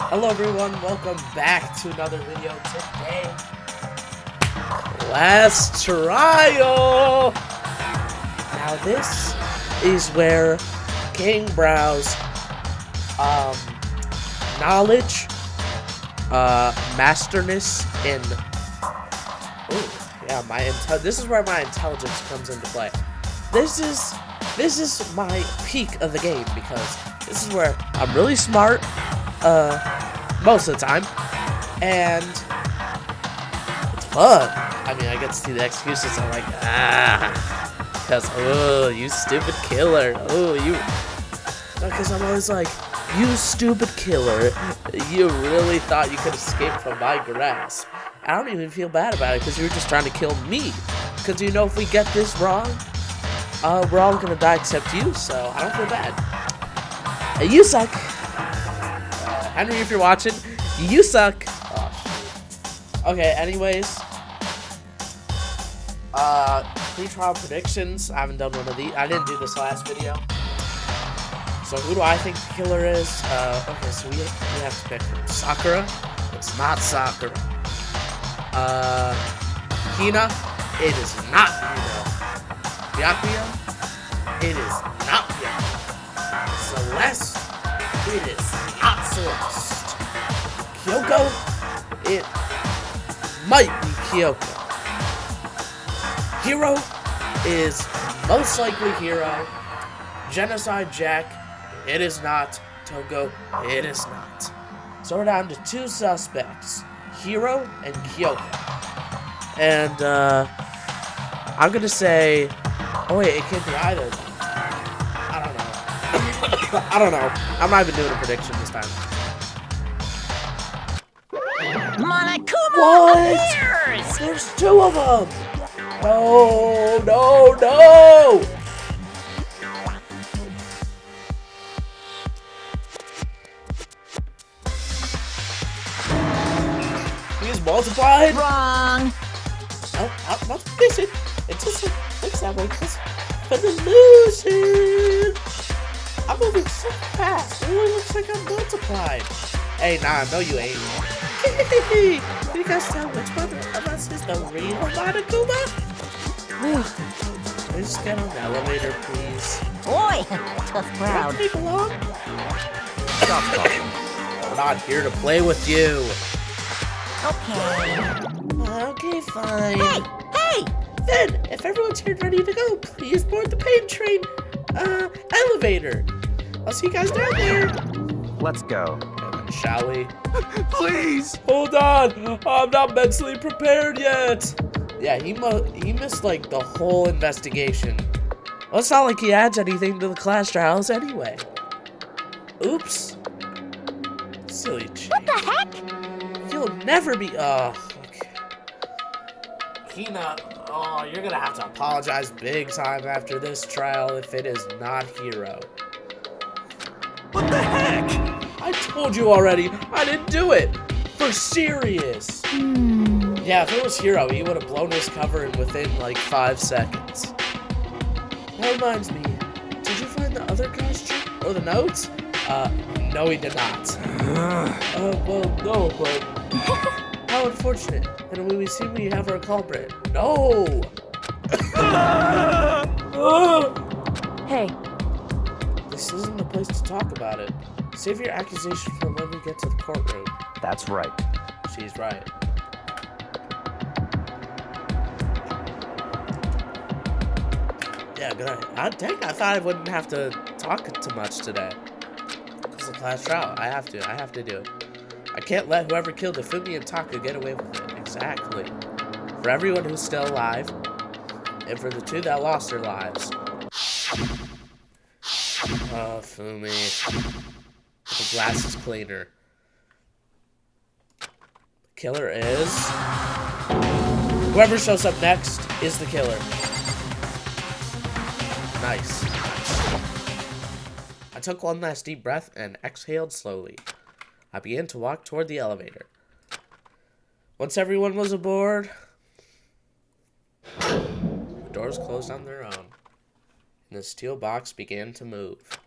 Hello everyone, welcome back to another video today. Last trial! Now this is where King Brow's knowledge, masterness in... this is where my intelligence comes into play. This is my peak of the game because this is where I'm really smart, most of the time, and it's fun. I mean, I get to see the excuses. I'm like, because, oh, you stupid killer. Oh, you, because I'm always like, you stupid killer. You really thought you could escape from my grasp. I don't even feel bad about it because you were just trying to kill me. Because you know, if we get this wrong, we're all gonna die except you, so I don't feel bad. Hey, you suck. Henry, if you're watching, you suck. Oh, shoot. Okay, anyways. Pre-trial predictions. I haven't done one of these. I didn't do this last video. So who do I think the killer is? Okay, so we have to pick Sakura. It's not Sakura. Hina. It is not Hina. Byakuya. It is not Byakuya. Celeste. It is not Celeste. Kyoko. It might be Kyoko. Hero is most likely Hero. Genocide Jack. It is not. Togo. It is not. So we're down to two suspects. Hero and Kyoko. And, I'm gonna say... Oh wait, it can't be either. I don't know. I don't know. I'm not even doing a prediction this time. Monokuma What? There's two of them! No, no, no! He's multiplied? Wrong. No, I'm not missing. It just looks that way because for the losing. I'm moving so fast. It really looks like I'm multiplied. Hey, nah, no you ain't. You guys tell which one of us is the real Monokuma? Just get on the elevator, please. Boy, tough crowd. Take along. Stop talking. I'm not here to play with you. Okay. Okay, fine. Hey! Then, if everyone's here and ready to go, please board the pain train, elevator. I'll see you guys down there. Let's go. Shall we? Please! Hold on! I'm not mentally prepared yet! Yeah, he missed, like, the whole investigation. Well, it's not like he adds anything to the class trials anyway. Oops. Silly Jake. What the heck? You'll never be... okay. Hina, you're gonna have to apologize big time after this trial if it is not Hero. What the heck? I told you already, I didn't do it! For serious! Yeah, if it was Hero, he would have blown his cover in within, like, 5 seconds. That reminds me, did you find the other costume? Or the notes? No, he did not. Well, no, but... How unfortunate. And when we see we have our culprit. No! Hey. This isn't the place to talk about it. Save your accusation for when we get to the courtroom. That's right. She's right. Yeah, good. I thought I wouldn't have to talk too much today. It's a class trial. I have to do it. I can't let whoever killed Ifumi and Taka get away with it. Exactly. For everyone who's still alive, and for the two that lost their lives. Oh, Fumi. The glass is cleaner. The killer is... Whoever shows up next is the killer. Nice. I took one last deep breath and exhaled slowly. I began to walk toward the elevator. Once everyone was aboard, the doors closed on their own, and the steel box began to move.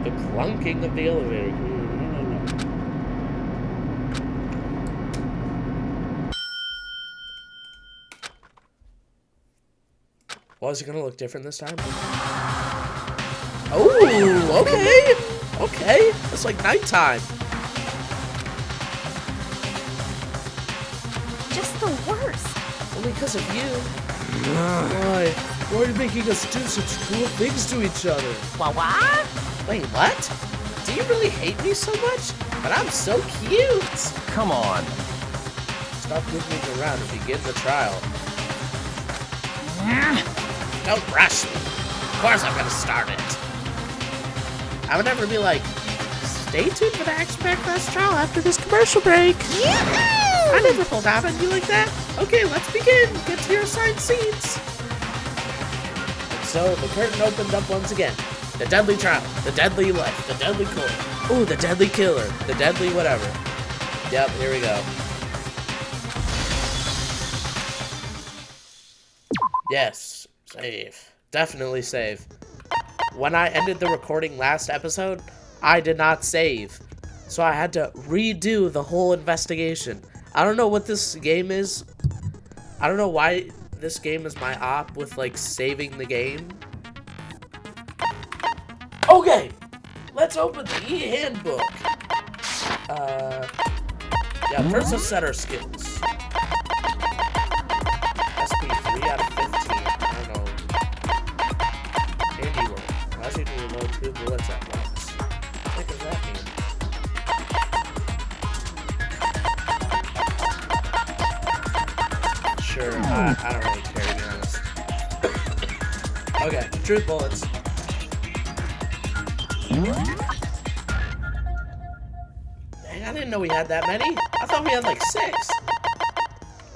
The clunking of the elevator. Well, is it gonna look different this time? Oh, okay. Okay. It's like nighttime. Just the worst. Only because of you. Why? Why are you making us do such cool things to each other? What? Wait, what? Do you really hate me so much? But I'm so cute. Come on. Stop moving around and begin the trial. Don't rush me. Of course I'm gonna start it. I would never be like, stay tuned for the action-packed class trial after this commercial break. I never pulled out on you like that. Okay, let's begin. Get to your assigned seats. And so the curtain opened up once again. The deadly trial, the deadly life, the deadly killer. Ooh, the deadly killer, the deadly whatever. Yep, here we go. Yes, save. Definitely save. When I ended the recording last episode, I did not save. So I had to redo the whole investigation. I don't know what this game is. I don't know why this game is my op with, like, saving the game. Okay, let's open the e-handbook. Yeah, first let's set our skills. SP 3 out of 15. I don't know. Handiwork. Allows you to reload 2 bullets at once. What does that mean? Sure, I don't really care, to be honest. Okay, truth bullets. Dang, I didn't know we had that many. I thought we had like 6.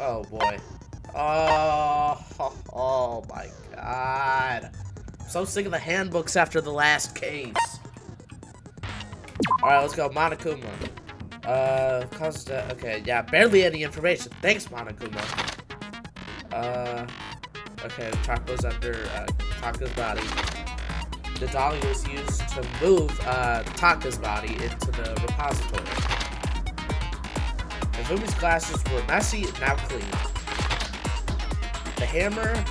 Oh boy. Oh my god. I'm so sick of the handbooks after the last case. Alright, let's go. Monokuma. Okay, yeah, barely any information. Thanks, Monokuma. Okay, the Taco's under Taka's body. The dolly was used to move Taka's body into the repository. Ifumi's glasses were messy, now clean. The hammer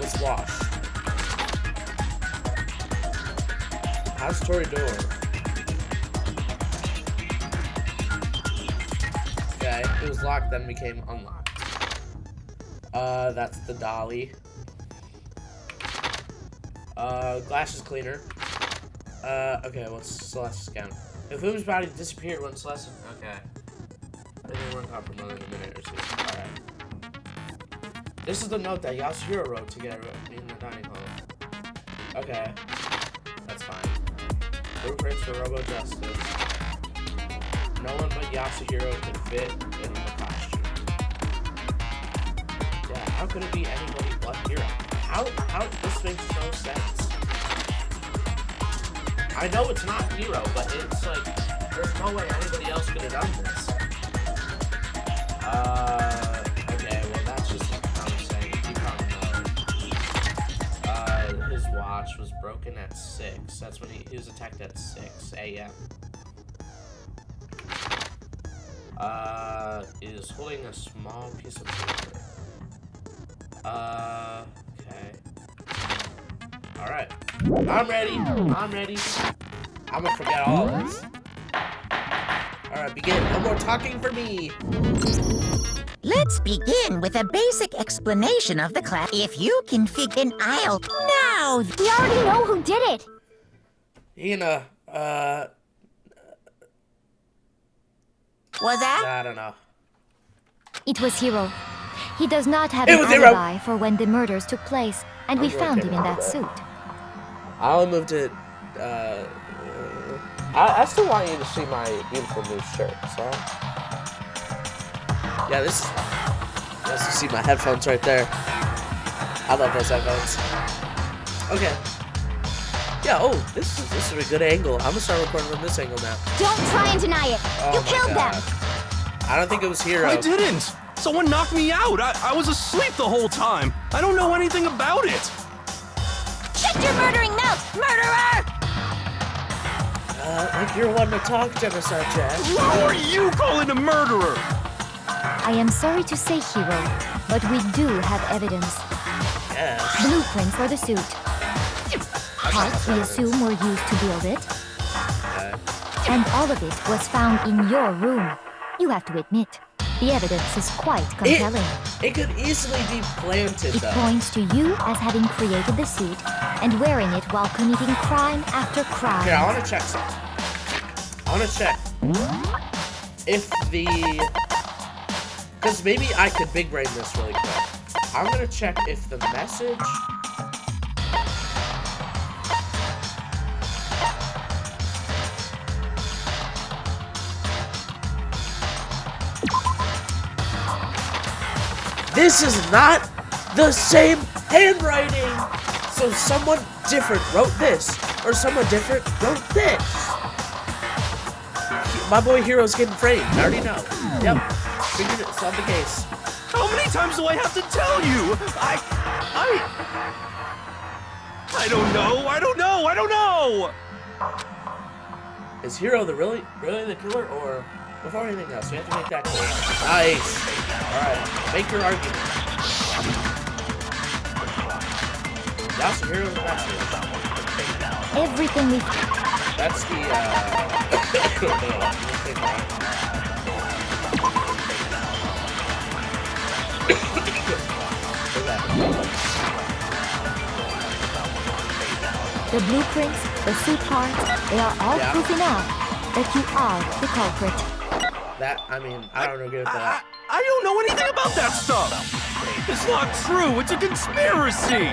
was washed. House Tori door. Okay, it was locked, then became unlocked. That's the dolly. Glasses cleaner. Okay, what's Celeste's count? Ifumi's body disappeared when Celeste. Okay. Maybe we're gone for more than a minute or 2. Alright. This is the note that Yasuhiro wrote together in the dining hall. Okay. That's fine. Blueprints for Robo Justice. No one but Yasuhiro could fit in the costume. Yeah, how could it be anybody but Hiro? How this makes no sense. I know it's not Hiro, but it's like, there's no way anybody else could have done this. Okay, well that's just what I'm saying. You probably know. His watch was broken at 6. That's when he was attacked at 6 a.m. Is holding a small piece of paper. Okay. Alright. I'm ready. I'm ready. I'm gonna forget all of this. Alright, begin. No more talking for me. Let's begin with a basic explanation of the class. If you can figure an aisle now. We already know who did it. Hina, Was that? I don't know. It was Hiro. He does not have It an was Hiro. alibi for when the murders took place, and we I'm found okay him in with that that. suit. I'll move to, I still want you to see my beautiful new shirt, so. Yeah, this is, you see my headphones right there. I love those headphones. Okay. Yeah, oh, this is a good angle. I'm gonna start recording from this angle now. Don't try and deny it. Oh You my killed God. them. I don't think it was Hiro. I didn't! Someone knocked me out! I was asleep the whole time! I don't know anything about it! Check your murdering notes. Murderer! Like you're one to talk, Genocide Jack. Who are you calling a murderer? I am sorry to say, Hero, but we do have evidence. Yes. Blueprints for the suit. Parts we assume were used to build it. Okay. And all of it was found in your room. You have to admit, the evidence is quite compelling. It could easily be planted, It though. points to you as having created the suit and wearing it while committing crime after crime. Here, I want to check something. I want to check if the... Because maybe I could big brain this really quick. I'm going to check if the message... This is not the same handwriting! So someone different wrote this, or someone different wrote this. My boy Hero's getting framed, I already know. Yep, figured it, solved the case. How many times do I have to tell you? I don't know. Is Hero the really the killer, or before anything else, we have to make that clear. Nice. Alright, make your argument. That's the Hero of the message. Everything we... That's the, The blueprints, the suit parts, they are all proof enough that you are the culprit. That, I mean, I don't agree with that. I don't know anything about that stuff. It's not true. It's a conspiracy.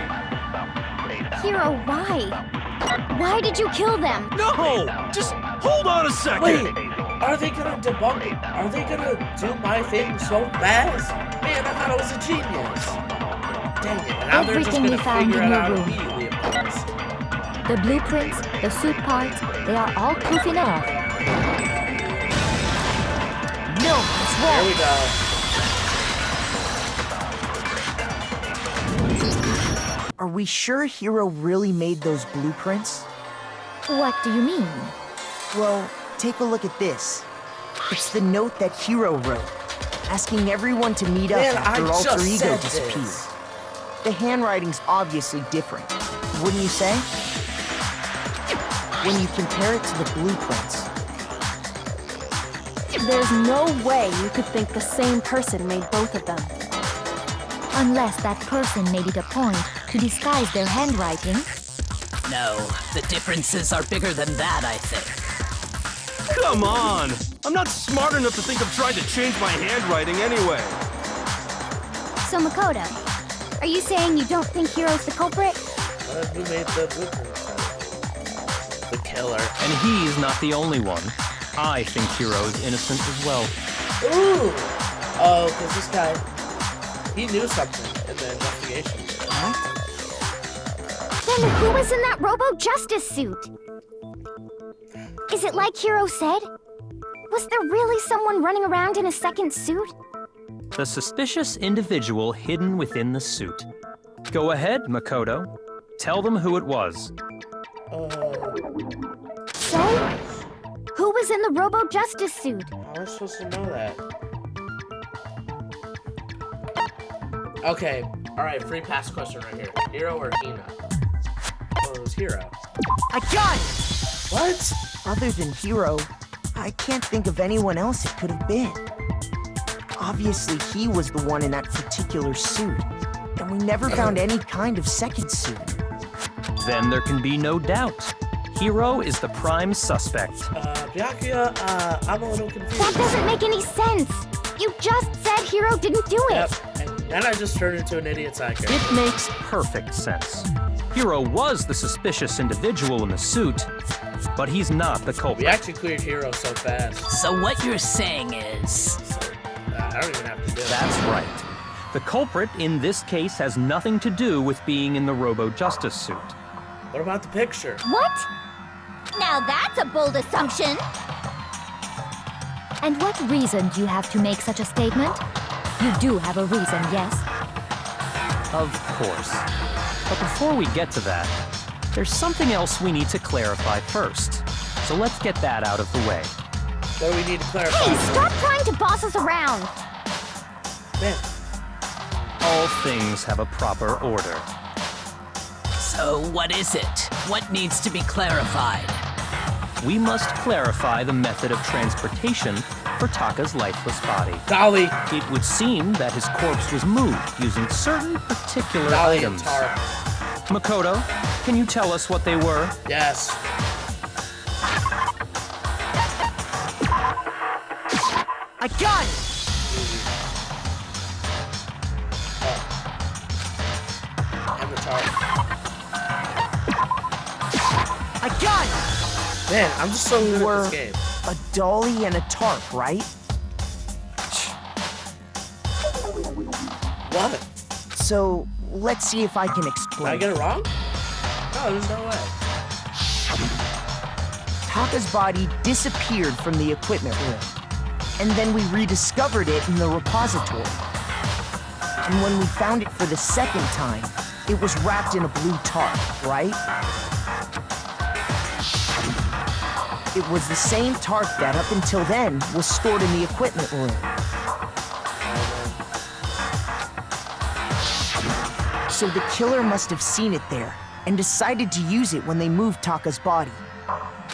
Hero, why? Why did you kill them? No, just hold on a second. Wait, are they gonna debunk it? Are they gonna do my thing so fast? Man, I thought I was a genius. Dang it, and now they're just Everything we gonna found figure in it your out room. immediately, of course. The blueprints, the suit parts, they are all proof enough. No, it's There wrong. we go. Are we sure Hero really made those blueprints? What do you mean? Well, take a look at this. It's the note that Hero wrote, asking everyone to meet up Man, after I Alter just Ego said disappeared. this. The handwriting's obviously different, wouldn't you say? When you compare it to the blueprints. There's no way you could think the same person made both of them. Unless that person made it a point to disguise their handwriting. No, the differences are bigger than that, I think. Come on. I'm not smart enough to think of trying to change my handwriting anyway. So Makoto, are you saying you don't think Hero's the culprit? Who made the blueprints? The killer. And he's not the only one. I think Hero's innocent as well. Ooh! Oh, because this guy, he knew something in the investigation. Then who was in that Robo-Justice suit? Is it like Hero said? Was there really someone running around in a second suit? The suspicious individual hidden within the suit. Go ahead, Makoto. Tell them who it was. So? Who was in the Robo-Justice suit? How am I supposed to know that? Okay, alright, free pass question right here. Hero or Hina? Oh, it was Hero. I got it! What? Other than Hero, I can't think of anyone else it could have been. Obviously, he was the one in that particular suit, and we never found any kind of second suit. Then there can be no doubt. Hero is the prime suspect. Byakuya, I'm a little confused. That doesn't make any sense! You just said Hero didn't do it! Yep, and then I just turned into an idiot psycho. It makes perfect sense. Hero was the suspicious individual in the suit, but he's not the We culprit. actually cleared Hero so fast. So what you're saying is... I don't even have to do it. That's right. The culprit in this case has nothing to do with being in the Robo-Justice suit. What about the picture? What? Now that's a bold assumption! And what reason do you have to make such a statement? You do have a reason, yes? Of course. But before we get to that, there's something else we need to clarify first. So let's get that out of the way. What do we need to clarify? Hey, stop trying to boss us around! Man. All things have a proper order. So what is it? What needs to be clarified? We must clarify the method of transportation for Taka's lifeless body. Dolly. It would seem that his corpse was moved using certain particular Dolly items. and Tar. Makoto, can you tell us what they were? Yes. I got it! And the Tar. I got it! Man, I'm just so good Were at this game. a dolly and a tarp, right? What? So, let's see if I can Did I explain. get it wrong? No, there's no way. Taka's body disappeared from the equipment room, and then we rediscovered it in the repository. And when we found it for the second time, it was wrapped in a blue tarp, right? It was the same tarp that, up until then, was stored in the equipment room. So the killer must have seen it there and decided to use it when they moved Taka's body.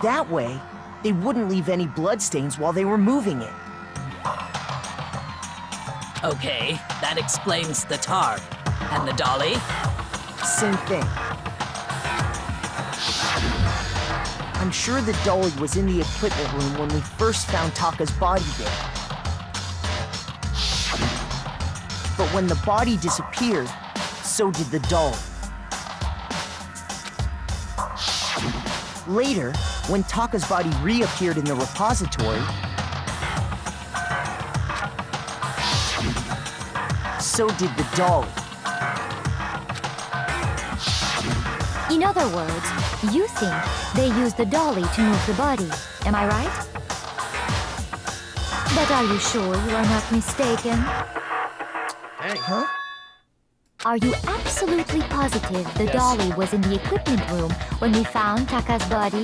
That way, they wouldn't leave any bloodstains while they were moving it. Okay, that explains the tarp. And the dolly? Same thing. I'm sure the dolly was in the equipment room when we first found Taka's body there. But when the body disappeared, so did the dolly. Later, when Taka's body reappeared in the repository, so did the dolly. In other words, you think they used the dolly to move the body. Am I right? But are you sure you are not mistaken? Hey. Huh? Are you absolutely positive the Yes. dolly was in the equipment room when we found Taka's body?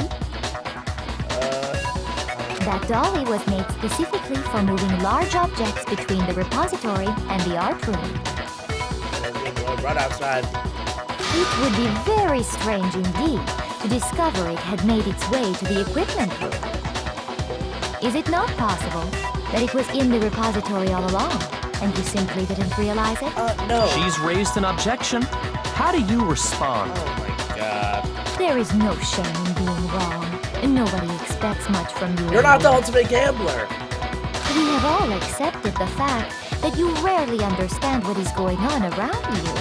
That dolly was made specifically for moving large objects between the repository and the art room. Right outside. It would be very strange indeed to discover it had made its way to the equipment room. Is it not possible that it was in the repository all along, and you simply didn't realize it? No. She's raised an objection. How do you respond? Oh my god. There is no shame in being wrong, and nobody expects much from you. You're not the anyway. ultimate gambler. We have all accepted the fact that you rarely understand what is going on around you.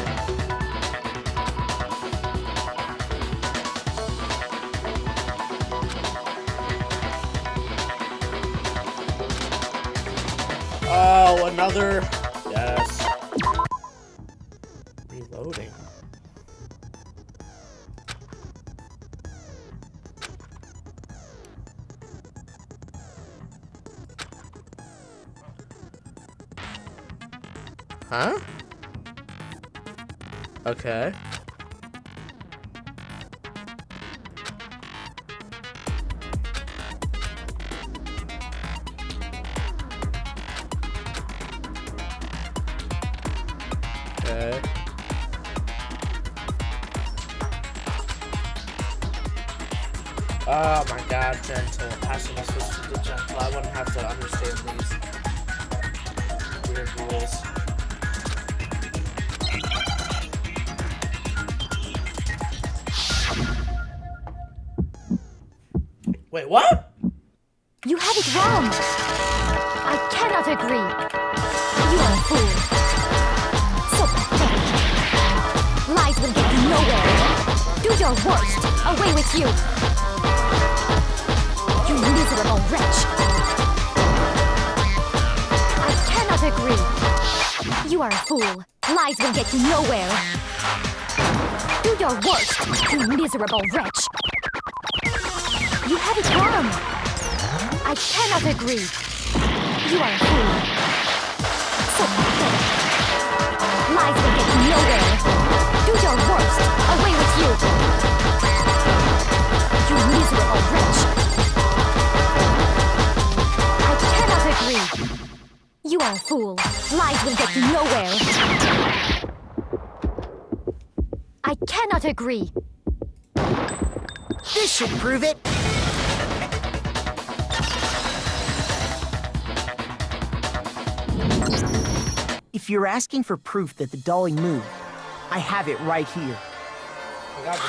Oh, another. Yes. Reloading. Huh? Okay. Okay. Oh my god, gentle. Passing my switch to the gentle. I wouldn't have to understand these weird rules. Wait, what? You have it wrong. I cannot agree. You are a fool. So pathetic. Lies will get you nowhere. Do your worst. Away with you. You miserable wretch. I cannot agree. You are a fool. Lies will get you nowhere. Do your worst, you miserable wretch. You have it wrong. I cannot agree. You are a fool. So pathetic. Lies will get you nowhere. Do your worst. Away with you. fool. Lies will get you nowhere. I cannot agree. This should prove it. If you're asking for proof that the dolly moved, I have it right here.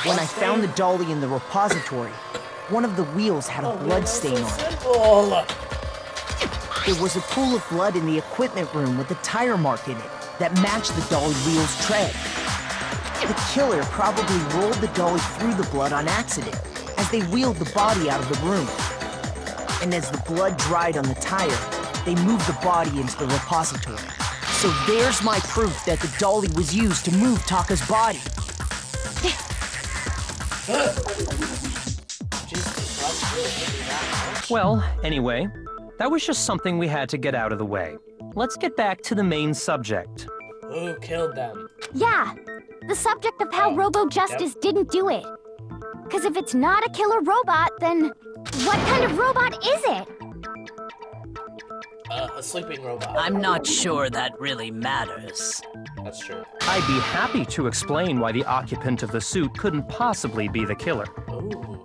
When I found the dolly in the repository, one of the wheels had a blood stain on it. There was a pool of blood in the equipment room with a tire mark in it that matched the dolly wheel's tread. The killer probably rolled the dolly through the blood on accident as they wheeled the body out of the room. And as the blood dried on the tire, they moved the body into the repository. So there's my proof that the dolly was used to move Taka's body. Well, anyway, that was just something we had to get out of the way. Let's get back to the main subject. Who killed them? Yeah, the subject of how Robo-Justice didn't do it. Because if it's not a killer robot, then what kind of robot is it? A sleeping robot. I'm not sure that really matters. That's true. I'd be happy to explain why the occupant of the suit couldn't possibly be the killer. Ooh.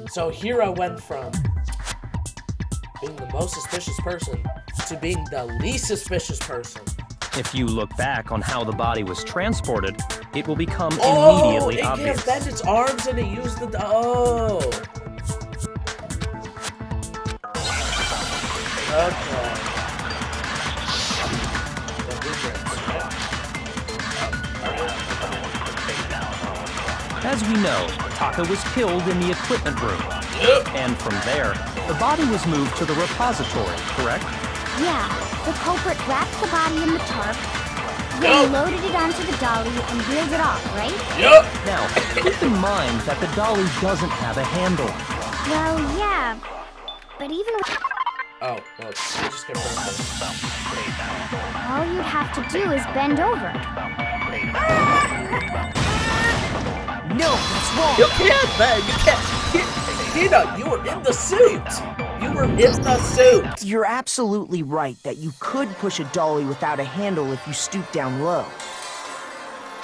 So Hiro went from being the most suspicious person to being the least suspicious person. If you look back on how the body was transported, it will become immediately it obvious. can't bend its arms and it used the... Okay. As we know, Taka was killed in the equipment room. And from there, the body was moved to the repository, correct? Yeah, the culprit wrapped the body in the tarp, then loaded it onto the dolly and wheeled it off, right? Yep. Now, keep in mind that the dolly doesn't have a handle. Well, yeah, but even with... Oh, well, you just get burned. all you'd have to do is bend over. No, that's wrong. You can't, man. You can't. Dina, you were in the suit. You were in the suit. You're absolutely right that you could push a dolly without a handle if you stoop down low.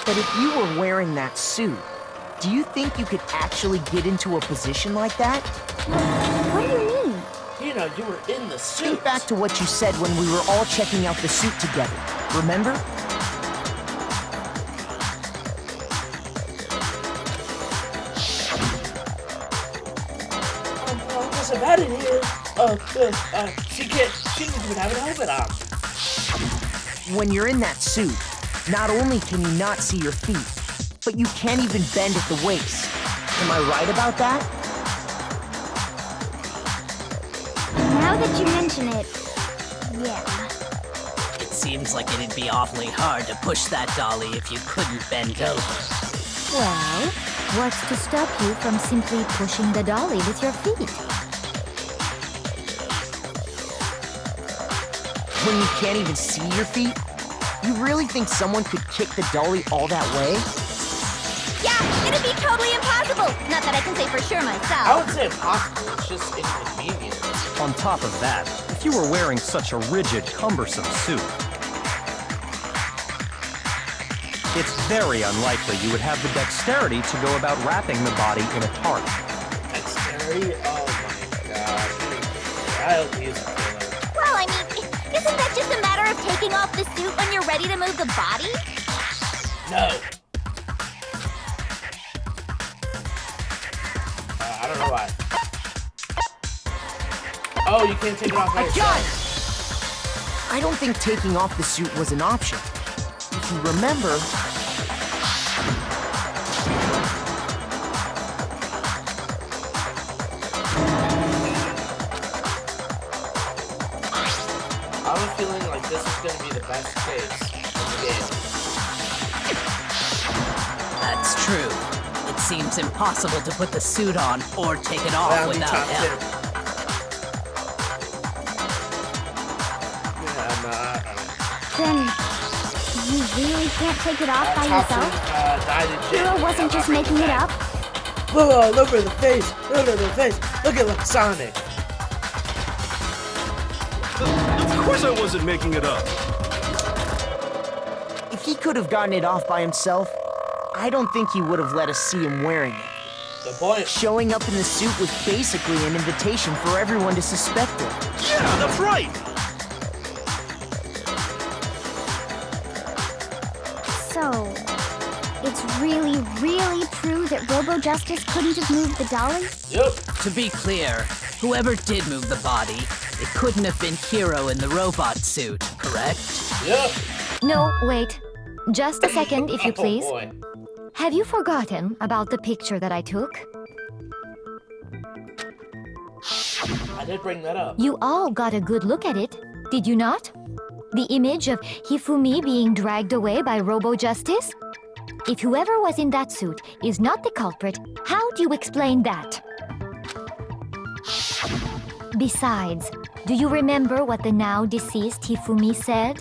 But if you were wearing that suit, do you think you could actually get into a position like that? What do you mean? Dina, you were in the suit. Think back to what you said when we were all checking out the suit together. Remember? What's about it here? She doesn't even have an helmet on. When you're in that suit, not only can you not see your feet, but you can't even bend at the waist. Am I right about that? Now that you mention it, yeah. It seems like it'd be awfully hard to push that dolly if you couldn't bend over. Well, what's to stop you from simply pushing the dolly with your feet? When you can't even see your feet? You really think someone could kick the dolly all that way? Yeah, it'd be totally impossible. Not that I can say for sure myself. I would say impossible. It's just inconvenient. On top of that, if you were wearing such a rigid, cumbersome suit, it's very unlikely you would have the dexterity to go about wrapping the body in a tarp. Dexterity? Oh my god. I hope he's a killer. Well, I mean, isn't that just a matter of taking off the suit when you're ready to move the body? No. I don't know why. Oh, you can't take it off by yourself. I don't think taking off the suit was an option. If you remember... I have a feeling like this is going to be the best case in the game. That's true. It seems impossible to put the suit on or take it off without help. Then you really can't take it off by yourself? Hero wasn't just making it up? Whoa, look at the face! Look at the face! Look at like Sonic! Of course I wasn't making it up. If he could have gotten it off by himself, I don't think he would have let us see him wearing it. Good point. Showing up in the suit was basically an invitation for everyone to suspect it. Yeah, that's right. So, it's really, really true that Robo Justice couldn't have moved the dolly? Yep. To be clear, whoever did move the body, it couldn't have been Hiro in the robot suit, correct? Yep. No, wait. Just a second, if you please. Oh boy. Have you forgotten about the picture that I took? I did bring that up. You all got a good look at it, did you not? The image of Hifumi being dragged away by Robo Justice? If whoever was in that suit is not the culprit, how do you explain that? Besides, do you remember what the now deceased Hifumi said?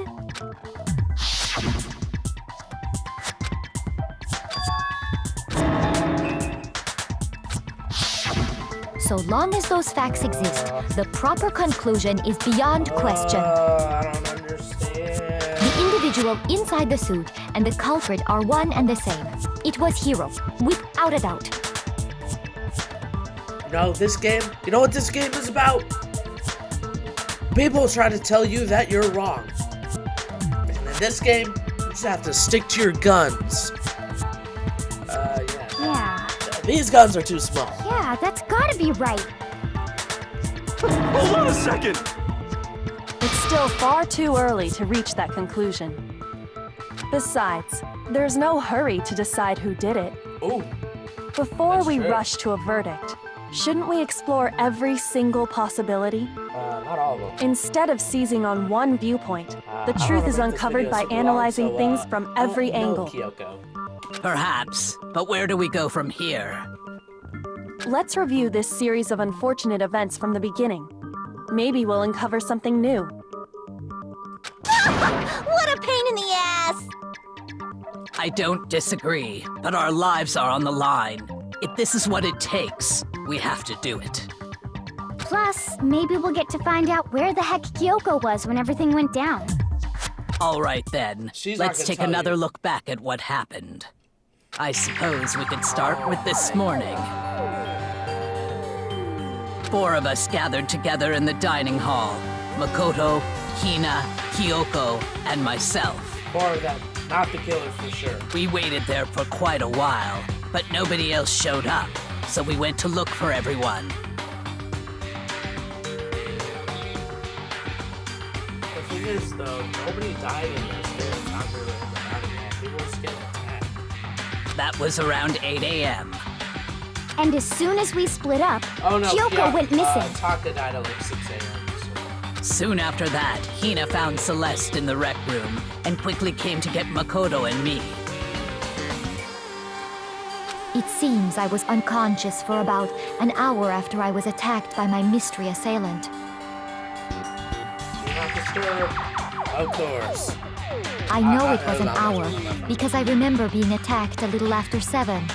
So long as those facts exist, the proper conclusion is beyond question. I don't understand. The individual inside the suit and the culprit are one and the same. It was Hiro, without a doubt. You know, this game, you know what this game is about? People try to tell you that you're wrong. And in this game, you just have to stick to your guns. Yeah. These guns are too small. Yeah, that's gotta be right. Hold on a second. It's still far too early to reach that conclusion. Besides, there's no hurry to decide who did it. Ooh. Before That's we true. rush to a verdict, shouldn't we explore every single possibility? Not all of them. Instead of seizing on one viewpoint, the I truth don't is know if this uncovered video by is so long, analyzing so, things from every I don't know, angle. Kyoko. Perhaps, but where do we go from here? Let's review this series of unfortunate events from the beginning. Maybe we'll uncover something new. What a pain in the ass! I don't disagree, but our lives are on the line. If this is what it takes, we have to do it. Plus, maybe we'll get to find out where the heck Kyoko was when everything went down. All right then, She's not let's gonna take tell another you. look back at what happened. I suppose we could start with this morning. 4 of us gathered together in the dining hall. Makoto, Hina, Kyoko, and myself. 4 of them, not the killers for sure. We waited there for quite a while, but nobody else showed up, so we went to look for everyone. The thing is, though, nobody died in this. There's not really in the dining hall. People just getting attacked. That was around 8 a.m. And as soon as we split up, Oh no, Kyoko went missing. Taka died at like 6 a.m. Soon after that, Hina found Celeste in the rec room and quickly came to get Makoto and me. It seems I was unconscious for about an hour after I was attacked by my mystery assailant. Do not disturb. Of course. I know it was an hour because I remember being attacked a little after 7.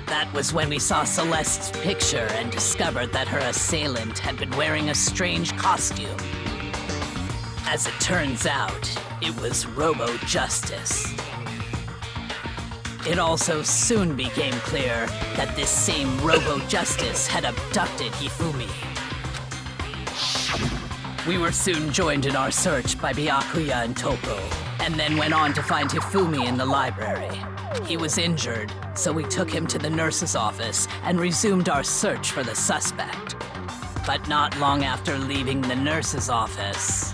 That was when we saw Celeste's picture and discovered that her assailant had been wearing a strange costume. As it turns out, it was Robo Justice. It also soon became clear that this same Robo Justice had abducted Hifumi. We were soon joined in our search by Byakuya and Toko, and then went on to find Hifumi in the library. He was injured, so we took him to the nurse's office and resumed our search for the suspect. But not long after leaving the nurse's office...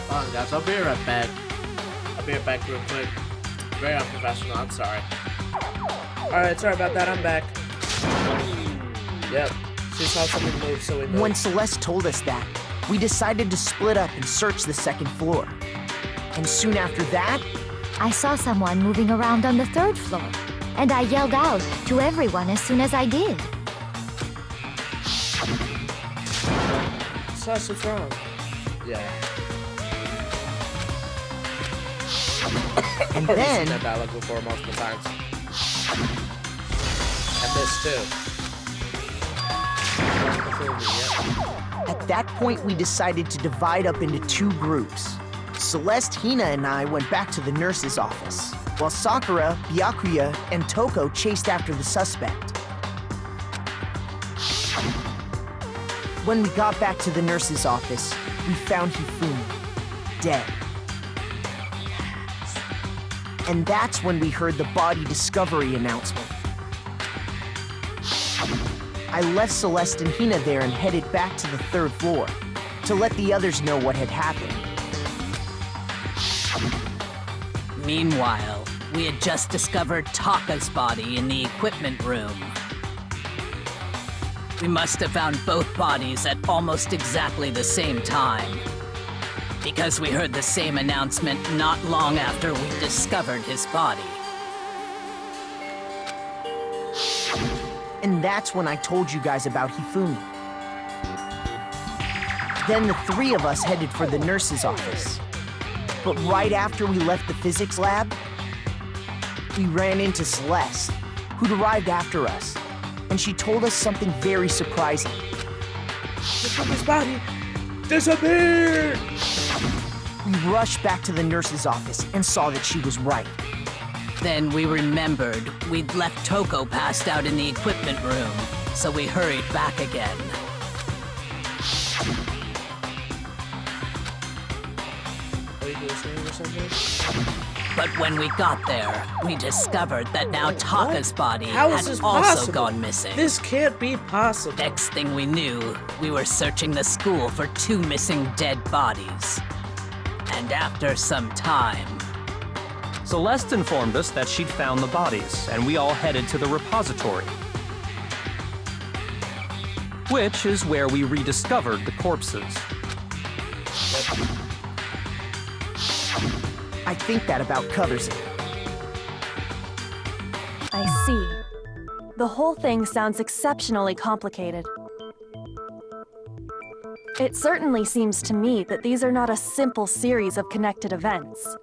Hold on, guys. I'll be right back. I'll be right back real quick. Very unprofessional. I'm sorry. Alright, sorry about that. I'm back. Yep. She saw something move, so we moved. When Celeste told us that, we decided to split up and search the second floor. And soon after that, I saw someone moving around on the 3rd floor, and I yelled out to everyone as soon as I did. Sus, what's wrong? Yeah. and I've then seen that dialogue before multiple times. And this too. At that point, we decided to divide up into two groups. Celeste, Hina, and I went back to the nurse's office, while Sakura, Byakuya, and Toko chased after the suspect. When we got back to the nurse's office, we found Hifumi, dead. And that's when we heard the body discovery announcement. I left Celeste and Hina there and headed back to the 3rd floor to let the others know what had happened. Meanwhile, we had just discovered Taka's body in the equipment room. We must have found both bodies at almost exactly the same time, because we heard the same announcement not long after we discovered his body. And that's when I told you guys about Hifumi. Then the three of us headed for the nurse's office. But right after we left the physics lab, we ran into Celeste, who'd arrived after us, and she told us something very surprising. Hifumi's body disappeared! We rushed back to the nurse's office and saw that she was right. Then we remembered we'd left Toko passed out in the equipment room, so we hurried back again. But when we got there, we discovered that now Taka's body How is had this also possible? gone missing. This can't be possible. Next thing we knew, we were searching the school for 2 missing dead bodies. And after some time... Celeste informed us that she'd found the bodies, and we all headed to the repository, which is where we rediscovered the corpses. I think that about covers it. I see. The whole thing sounds exceptionally complicated. It certainly seems to me that these are not a simple series of connected events.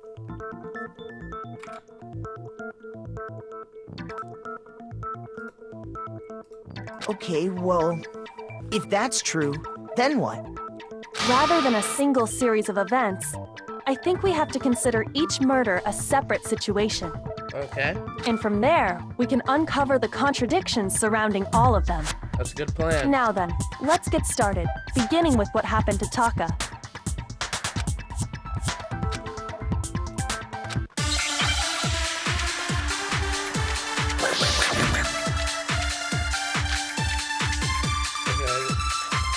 Okay, well, if that's true, then what? Rather than a single series of events, I think we have to consider each murder a separate situation. Okay, And from there, we can uncover the contradictions surrounding all of them. that's a good plan. Now then, let's get started, beginning with what happened to Taka. Okay,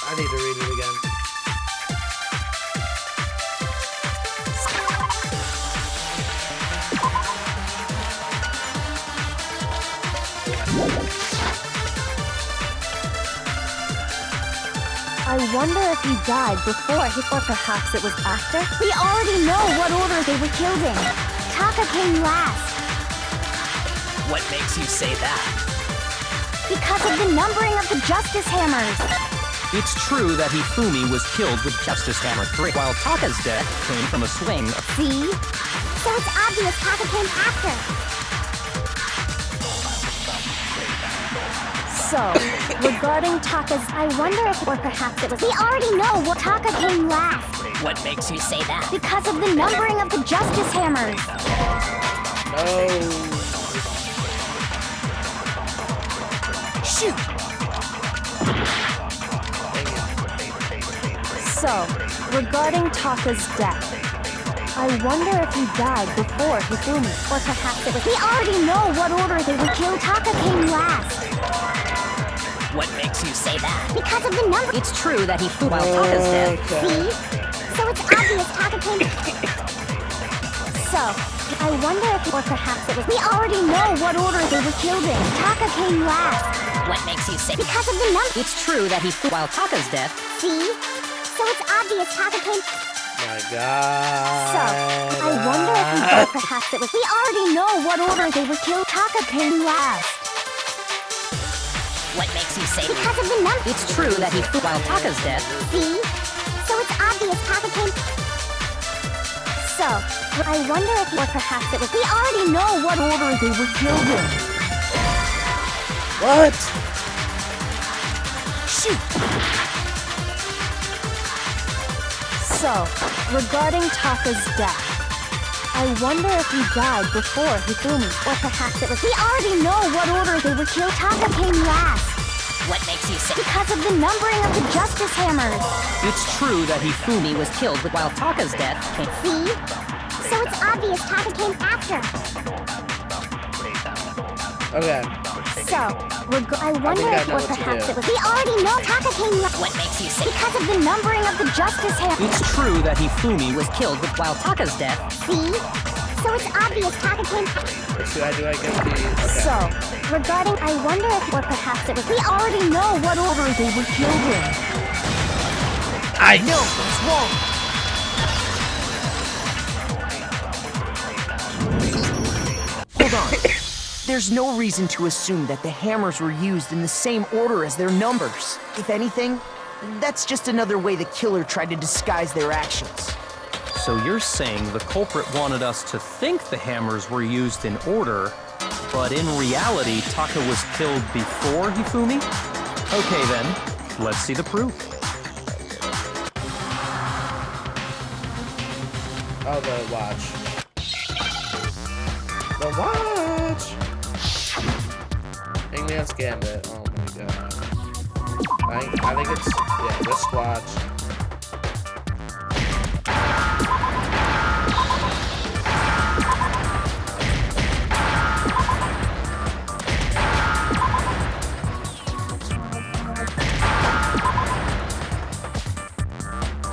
I need to read it again. I wonder if he died before or perhaps it was after? We already know what order they were killed in. Taka came last What makes you say that? because of the numbering of the Justice Hammers. It's true that Hifumi was killed with Justice Hammer 3, while Taka's death came from a swing of... See? So it's obvious Taka came after. So, regarding Taka's, I wonder if, or perhaps it was... We already know what Taka came last What makes you say that? because of the numbering of the Justice Hammers. Oh. Shoot! So, regarding Taka's death, I wonder if he died before Hifumi. Or perhaps it was... We already know what order they were killed. Taka came last What makes you say that? because of the number. It's true that Hifumi, while Taka's death... See? So it's obvious Taka came. So, I wonder if... Or perhaps it was... We already know what order they were killed in. Taka came last What makes you say... because of the number. It's true that Hifumi, while Taka's death... See? So it's obvious Taka came. My God. So, I wonder if he... Or perhaps it was... We already know what order they were killed. Taka came last What makes you say that? because of the number. It's true that Hifumi, while Taka's death... See? So it's obvious Taka came. So, I wonder if... Or perhaps it was... We already know what order they were killed in What? Shoot! So, regarding Taka's death, I wonder if he died before Hifumi. Or perhaps it was. We already know what order they were killed. Taka came last. What makes you say? Because of the numbering of the Justice Hammers. It's true that Hifumi was killed while Taka's death came. See? So it's obvious Taka came after. Okay. So, I wonder I if know or what to perhaps do. it was. We already know Taka came last. What makes you say? Because of the numbering of the Justice Hammers. It's true that Hifumi was killed while Taka's death. See? So it's obvious Taka came. Should I do? I get the. Okay. So, regarding, I wonder if, or perhaps it was. We already know what order they were killed in. I No, it's wrong. Hold on. There's no reason to assume that the hammers were used in the same order as their numbers. If anything, that's just another way the killer tried to disguise their actions. So you're saying the culprit wanted us to think the hammers were used in order, but in reality, Taka was killed before Hifumi? Okay then, let's see the proof. Oh, the watch. The watch! Hangman's Gambit. Oh my god. I think it's, yeah, wristwatch.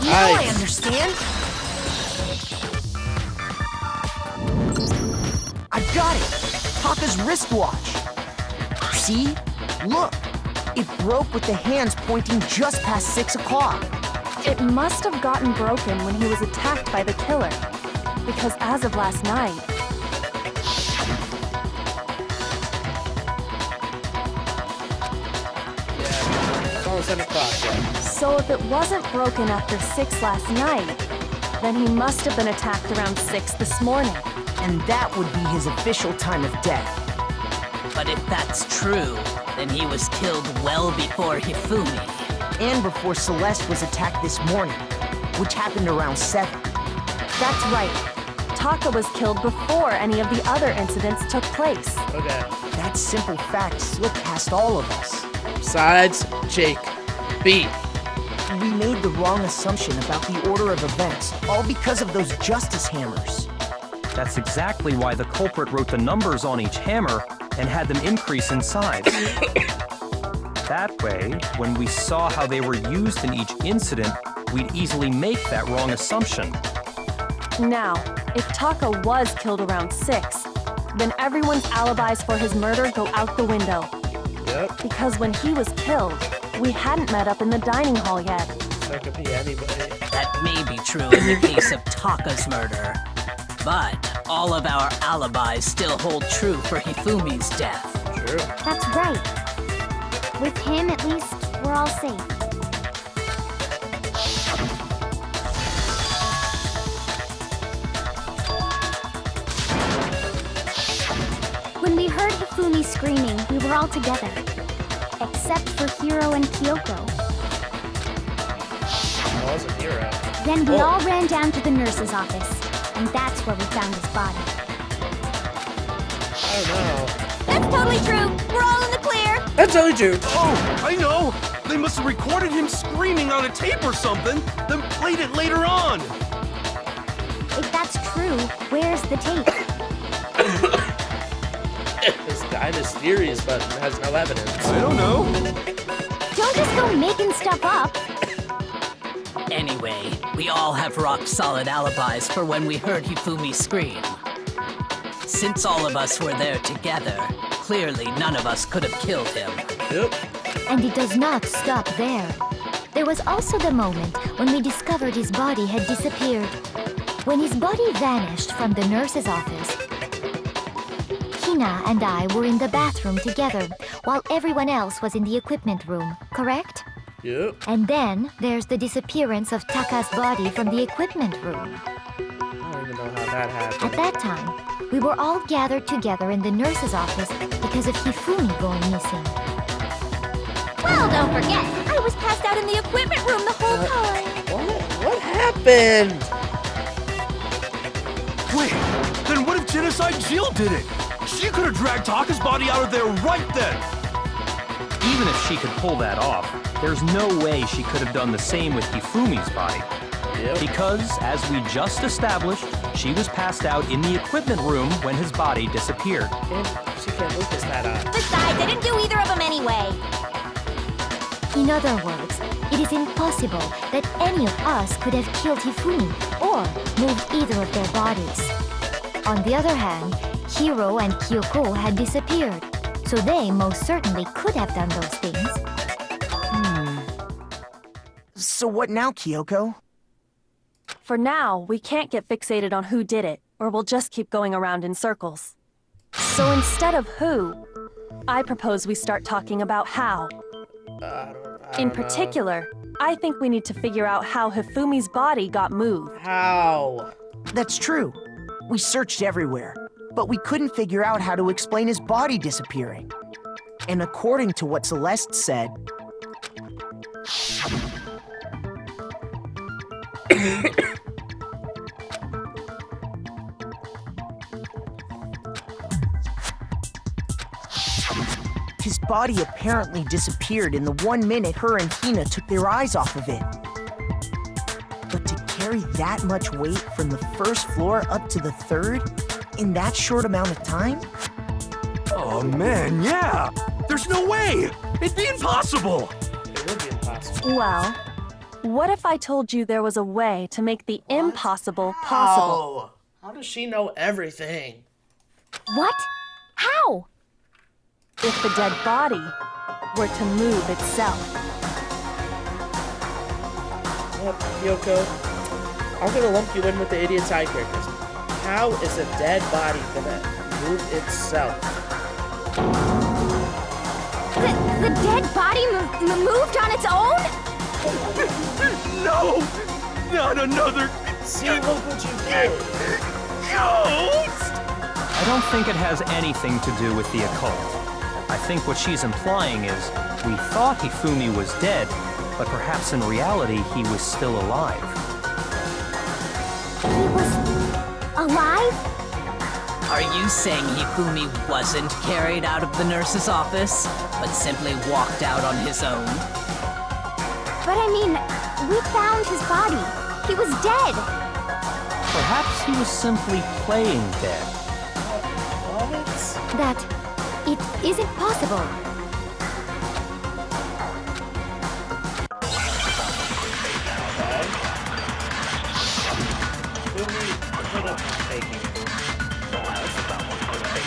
Now I Nice. understand. I've got it. Taka's wristwatch. See? Look. It broke with the hands pointing just past 6 o'clock. It must have gotten broken when he was attacked by the killer. Because as of last night, Yeah, it's almost 7 o'clock, yeah. so if it wasn't broken after 6 last night, then he must have been attacked around 6 this morning. And that would be his official time of death. But if that's true, then he was killed well before Hifumi. And before Celeste was attacked this morning, which happened around 7. That's right. Taka was killed before any of the other incidents took place. Okay. That simple fact slipped past all of us. Besides, Jake. B. We made the wrong assumption about the order of events, all because of those justice hammers. That's exactly why the culprit wrote the numbers on each hammer and had them increase in size. That way, when we saw how they were used in each incident, we'd easily make that wrong assumption. Now, if Taka was killed around 6, then everyone's alibis for his murder go out the window. Yep. Because when he was killed, we hadn't met up in the dining hall yet. So it could be anybody. That may be true in the case of Taka's murder. But all of our alibis still hold true for Hifumi's death. True. That's right. With him, at least, we're all safe. When we heard Hifumi screaming, we were all together. Except for Hiro and Kyoko. I was a hero. Then we Oh. all ran down to the nurse's office. And that's where we found his body. I don't know. That's totally true. We're all in the clear. That's totally true. Oh, I know! They must have recorded him screaming on a tape or something, then played it later on! If that's true, where's the tape? It's kind of mysterious, but has no evidence. I don't know. Don't just go making stuff up. Anyway, we all have rock-solid alibis for when we heard Hifumi scream. Since all of us were there together, clearly none of us could have killed him. Yep. And it does not stop there. There was also the moment when we discovered his body had disappeared. When his body vanished from the nurse's office, Kina and I were in the bathroom together while everyone else was in the equipment room, correct? Yep. And then there's the disappearance of Taka's body from the equipment room. I don't even know how that happened. At that time, we were all gathered together in the nurse's office because of Hifumi going missing. Well, don't forget, I was passed out in the equipment room the whole time. What happened? Wait, then what if Genocide Jill did it? She could have dragged Taka's body out of there right then. Even if she could pull that off, there's no way she could have done the same with Hifumi's body. Yep. Because, as we just established, she was passed out in the equipment room when his body disappeared. And she can't move his head on. Besides, I didn't do either of them anyway. In other words, it is impossible that any of us could have killed Hifumi or moved either of their bodies. On the other hand, Hiro and Kyoko had disappeared, so they most certainly could have done those things. So what now, Kyoko? For now, we can't get fixated on who did it, or we'll just keep going around in circles. So instead of who, I propose we start talking about how. In particular, I think we need to figure out how Hifumi's body got moved. How? That's true. We searched everywhere, but we couldn't figure out how to explain his body disappearing. And according to what Celeste said, his body apparently disappeared in the 1 minute her and Hina took their eyes off of it. But to carry that much weight from the first floor up to the third in that short amount of time? Oh man, yeah! There's no way! It'd be impossible! It would be impossible. Well, what if I told you there was a way to make the impossible possible? How does she know everything? What? How? If the dead body were to move itself. Yep, Kyoko. I'm gonna lump you in with the idiot side characters. How is a dead body gonna move itself? The dead body moved on its own? No! Not another See, look what you did. ghost! I don't think it has anything to do with the occult. I think what she's implying is, we thought Hifumi was dead, but perhaps in reality he was still alive. He was alive? Are you saying Hifumi wasn't carried out of the nurse's office, but simply walked out on his own? But I mean, we found his body. He was dead. Perhaps he was simply playing dead. What? That it isn't possible.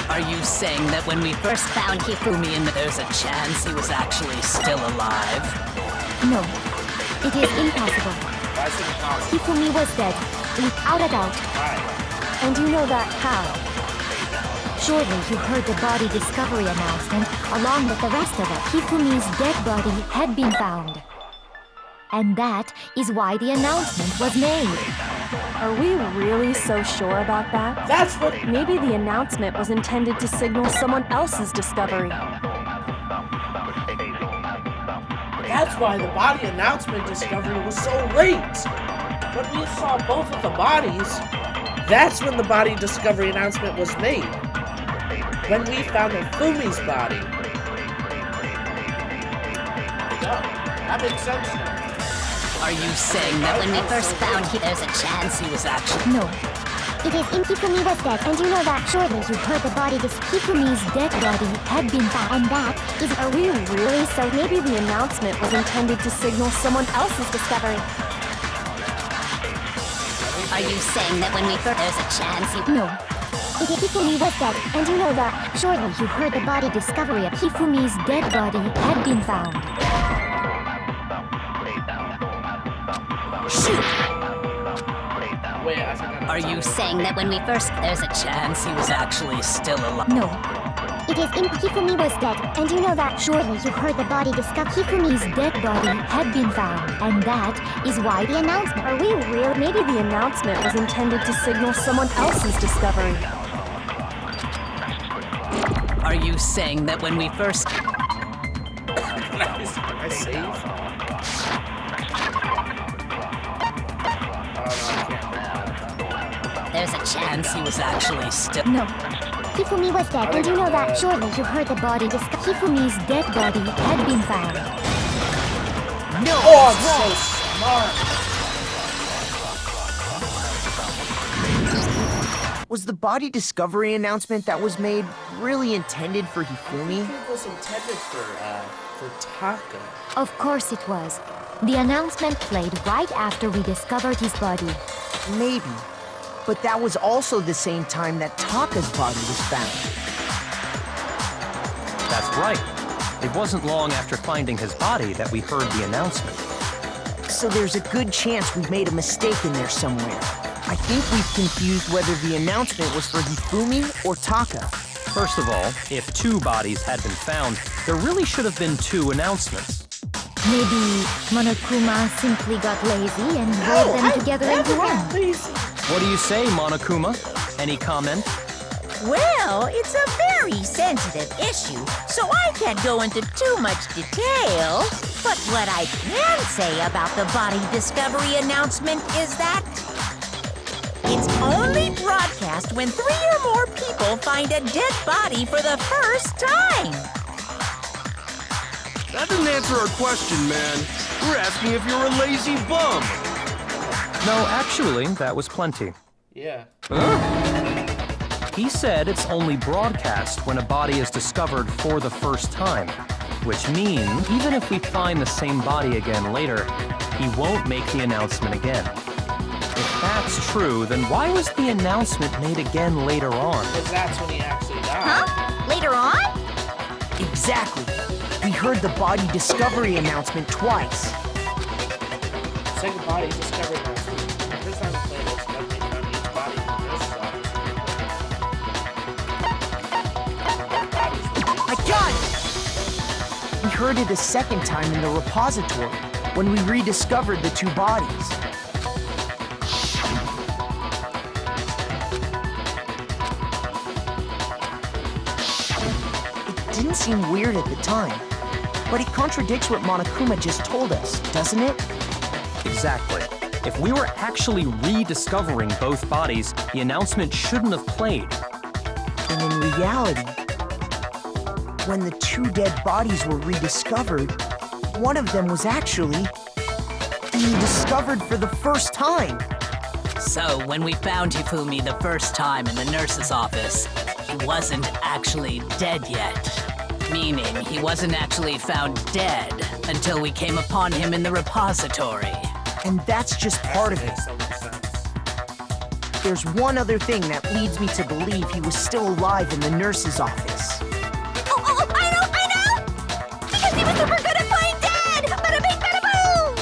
Are you saying that when we first found Hifumi there's a chance he was actually still alive? No, it is impossible. Why is it impossible? Hifumi was dead, without a doubt. And you know that how? Surely you heard the body discovery announcement along with the rest of it. Hifumi's dead body had been found. And that is why the announcement was made. Are we really so sure about that? That's what. Maybe the announcement was intended to signal someone else's discovery. That's why the body announcement discovery was so late. When we saw both of the bodies, that's when the body discovery announcement was made. When we found Hifumi's body. That makes sense now. Are you saying that when we first found there's a chance he was actually... No, It is in Hifumi was dead, and you know that surely you heard the body Hifumi's dead body had been found. and that is Are we really? So maybe the announcement was intended to signal someone else's discovery. Are you saying that when we first there's a chance he... No, it is Hifumi was dead, and you know that surely you heard the body discovery of Hifumi's dead body had been found. Wait, I forgot. Are you saying that when we first there's a chance he was actually still alive? No, it is in Hifumi was dead, and you know that surely you heard the body discovered Hifumi's dead body had been found, and that is why the announcement. Are we real? Maybe the announcement was intended to signal someone else's discovery. Are you saying that when we first... I save? There's a chance he was actually still... No. Hifumi was dead, and you know that. Surely you heard the body Hifumi's dead body had been found. No! Oh, I'm so smart! Was the body discovery announcement that was made really intended for Hifumi? It was intended for Taka. Of course it was. The announcement played right after we discovered his body. Maybe. But that was also the same time that Taka's body was found. That's right. It wasn't long after finding his body that we heard the announcement. So there's a good chance we made a mistake in there somewhere. I think we've confused whether the announcement was for Hifumi or Taka. First of all, if 2 bodies had been found, there really should have been 2 announcements. Maybe Monokuma simply got lazy and rolled them together into one. What do you say, Monokuma? Any comment? Well, it's a very sensitive issue, so I can't go into too much detail. But what I can say about the body discovery announcement is that it's only broadcast when 3 or more people find a dead body for the first time. That didn't answer our question, man. We're asking if you're a lazy bum. No, actually, that was plenty. Yeah. He said it's only broadcast when a body is discovered for the first time, which means even if we find the same body again later, he won't make the announcement again. If that's true, then why was the announcement made again later on? Because that's when he actually died. Huh? Later on? Exactly. We heard the body discovery announcement twice. Second body discovered last week. The first time we played this, they found each body in the nurse's office. I got it! We heard it a second time in the repository, when we rediscovered the 2 bodies. It didn't seem weird at the time, but it contradicts what Monokuma just told us, doesn't it? Exactly. If we were actually rediscovering both bodies, the announcement shouldn't have played. And in reality, when the 2 dead bodies were rediscovered, one of them was actually being discovered for the first time. So, when we found Hifumi the first time in the nurse's office, he wasn't actually dead yet. Meaning, he wasn't actually found dead until we came upon him in the repository. And that's just part of it. There's one other thing that leads me to believe he was still alive in the nurse's office. Oh, I know! Because he was super good at playing dead! Bada bing, bada boom!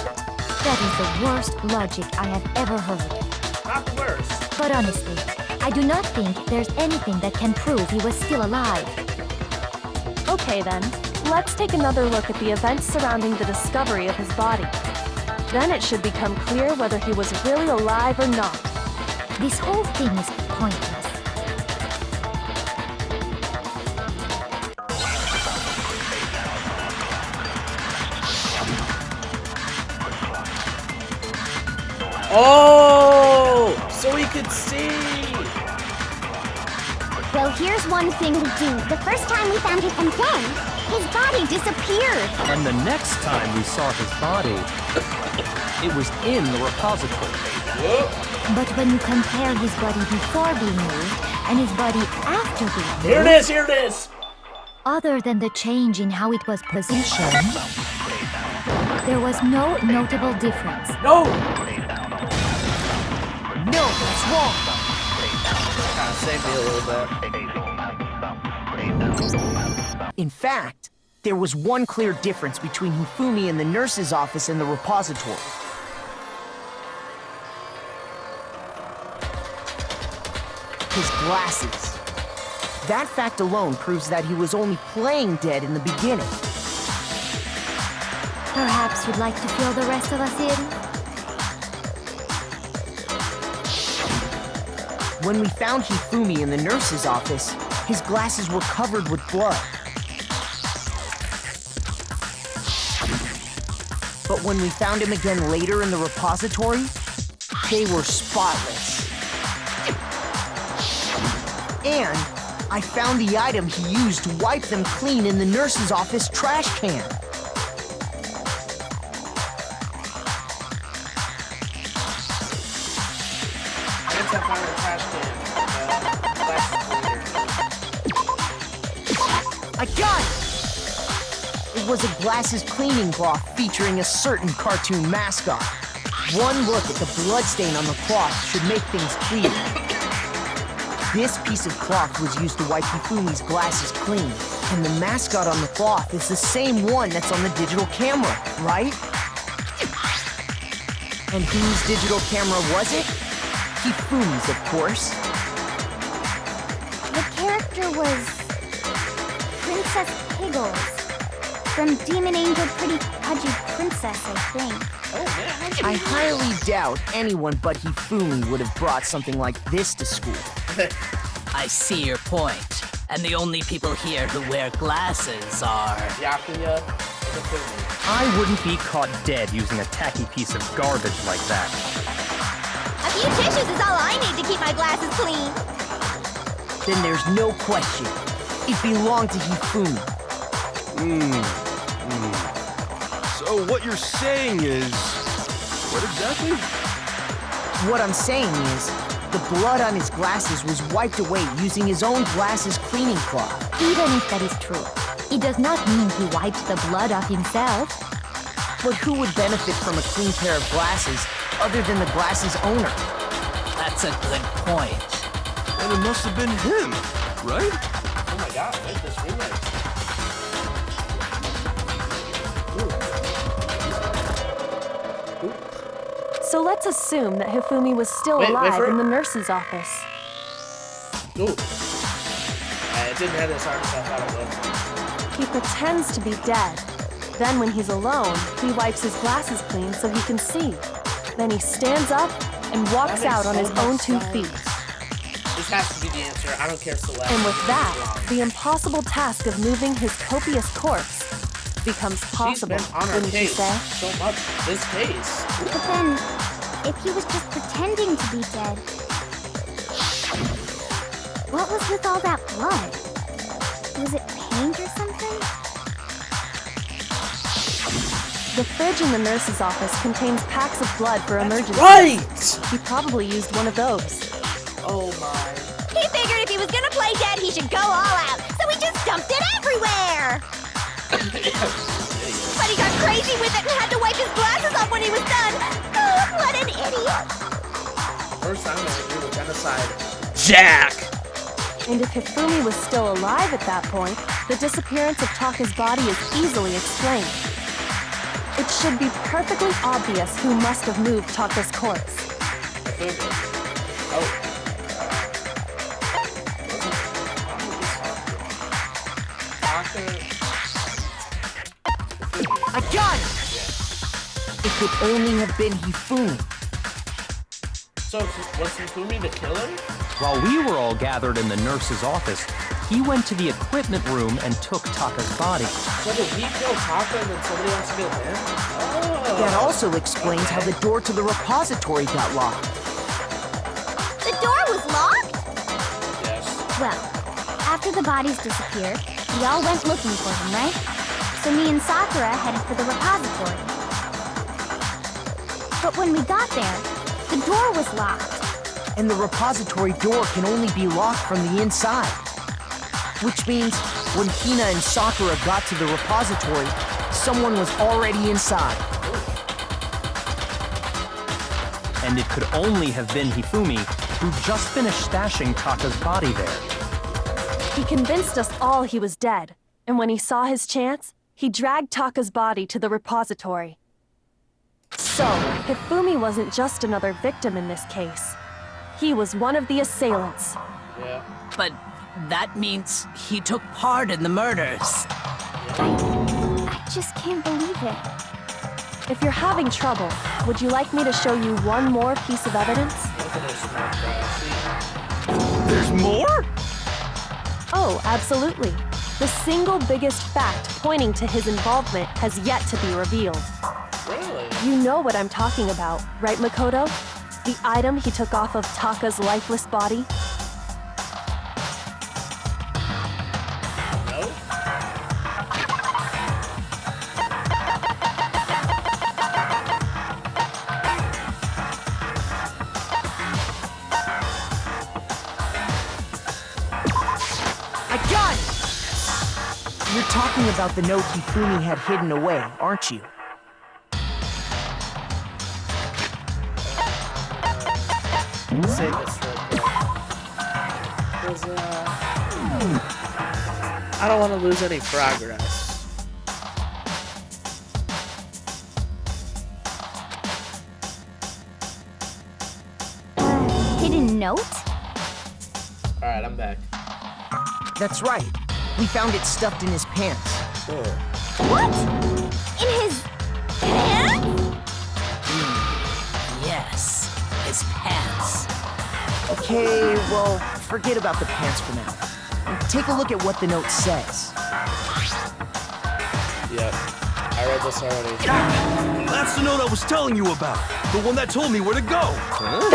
That is the worst logic I have ever heard. Not the worst. But honestly, I do not think there's anything that can prove he was still alive. Okay then, let's take another look at the events surrounding the discovery of his body. Then it should become clear whether he was really alive or not. This whole thing is pointless. Oh! So we could see! Well, here's one thing we do. The first time we found him, and then his body disappeared. And the next time we saw his body, it was in the repository. But when you compare his body before being moved and his body after being moved... Here it is! Other than the change in how it was positioned, there was no notable difference. No! No, that's wrong! Save me a little bit. In fact, there was one clear difference between Hifumi in the nurse's office and the repository. His glasses. That fact alone proves that he was only playing dead in the beginning. Perhaps you'd like to fill the rest of us in? When we found Hifumi in the nurse's office, His glasses were covered with blood. But when we found him again later in the repository, they were spotless. And I found the item he used to wipe them clean in the nurse's office trash can. I got it! It was a glasses cleaning cloth featuring a certain cartoon mascot. One look at the bloodstain on the cloth should make things clear. This piece of cloth was used to wipe Hifumi's glasses clean, and the mascot on the cloth is the same one that's on the digital camera, right? And whose digital camera was it? Hifumi's, of course. The character was Princess Piggles from Demon Angel Pretty Pudgy Princess, I think. I highly doubt anyone but Hifumi would have brought something like this to school. I see your point. And the only people here who wear glasses are... Yakuya and Hifumi. I wouldn't be caught dead using a tacky piece of garbage like that. A few tissues is all I need to keep my glasses clean. Then there's no question. It belonged to Hifumi. So what you're saying is... What exactly? What I'm saying is, the blood on his glasses was wiped away using his own glasses cleaning cloth. Even if that is true, it does not mean he wiped the blood off himself. But who would benefit from a clean pair of glasses other than the glasses owner? That's a good point. And it must have been him, right? Oh my god, wait, this remake. So let's assume that Hifumi was still Wait alive for in it. the nurse's office. Ooh. It didn't hit as hard as I thought it would. He pretends to be dead. Then when he's alone, he wipes his glasses clean so he can see. Then he stands up and walks That makes out on so his much own 2 sense. feet. This has to be the answer. I don't care Celeste. And with that, the impossible task of moving his copious corpse becomes She's possible, been on our wouldn't you case say? so much this case. But then, if he was just pretending to be dead, what was with all that blood? Was it paint or something? The fridge in the nurse's office contains packs of blood for emergencies. Right! He probably used one of those. Oh my. He figured if he was gonna play dead, he should go all out, so he just dumped it everywhere. But he got crazy with it and had to wipe his glasses off when he was done. Oh, what an idiot. First time I do a genocide. Jack! And if Hifumi was still alive at that point, the disappearance of Taka's body is easily explained. It should be perfectly obvious who must have moved Taka's corpse. Oh. I got it! It could only have been Hifumi. So was Hifumi the killer? While we were all gathered in the nurse's office, he went to the equipment room and took Taka's body. So did he kill Taka and then somebody else killed him? Oh. That also explains how the door to the repository got locked. The door was locked? Yes. Well, after the bodies disappeared, we all went looking for them, right? So me and Sakura headed for the repository. But when we got there, the door was locked. And the repository door can only be locked from the inside. Which means when Hina and Sakura got to the repository, someone was already inside. And it could only have been Hifumi, who just finished stashing Taka's body there. He convinced us all he was dead, and when he saw his chance, he dragged Taka's body to the repository. So, Hifumi wasn't just another victim in this case. He was one of the assailants. Yeah. But that means he took part in the murders. I just can't believe it. If you're having trouble, would you like me to show you one more piece of evidence? There's more? Oh, Oh, absolutely. The single biggest fact pointing to his involvement has yet to be revealed. Really? You know what I'm talking about, right, Makoto? The item he took off of Taka's lifeless body? No? I got it! You're talking about the note Hifumi had hidden away, aren't you? Save this real quick. 'Cause, I don't want to lose any progress. Hidden note? Alright, I'm back. That's right. We found it stuffed in his pants. Oh. What? In his pants? Yes, his pants. Okay, well, forget about the pants for now. Take a look at what the note says. Yep. I read this already. That's the note I was telling you about. The one that told me where to go. Huh?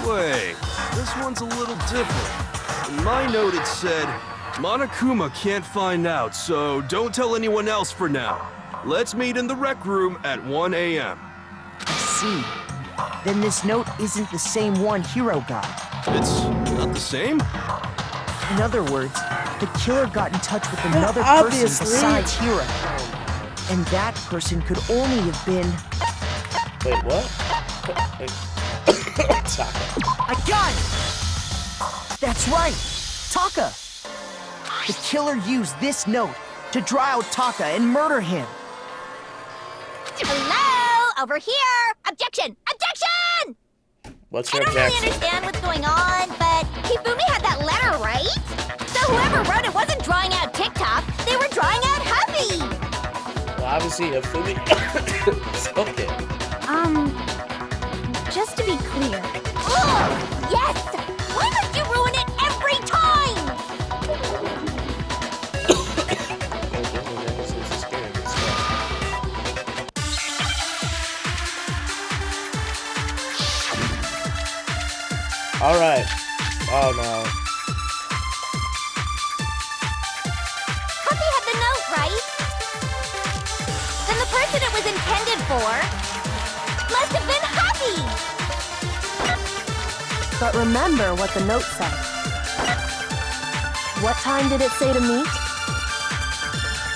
Wait, this one's a little different. In my note it said, Monokuma can't find out, so don't tell anyone else for now. Let's meet in the rec room at 1 a.m. I see. Then this note isn't the same one Hiro got. It's not the same? In other words, the killer got in touch with another person obviously. besides Hiro. And that person could only have been... Wait, what? Taka. I got it! That's right! Taka! The killer used this note to draw out Taka and murder him. Hello? Over here! Objection! Objection! What's I your don't really objection? understand what's going on, but Hifumi had that letter, right? So whoever wrote it wasn't drawing out TikTok, they were drawing out Huffy! Well, obviously, Hifumi took it. Just to be clear. Ugh! Yes! Why must you ruin it every time? Alright. Oh no. Huffy had the note, right? Then the person it was intended for must have been Huffy! But remember what the note said. What time did it say to meet?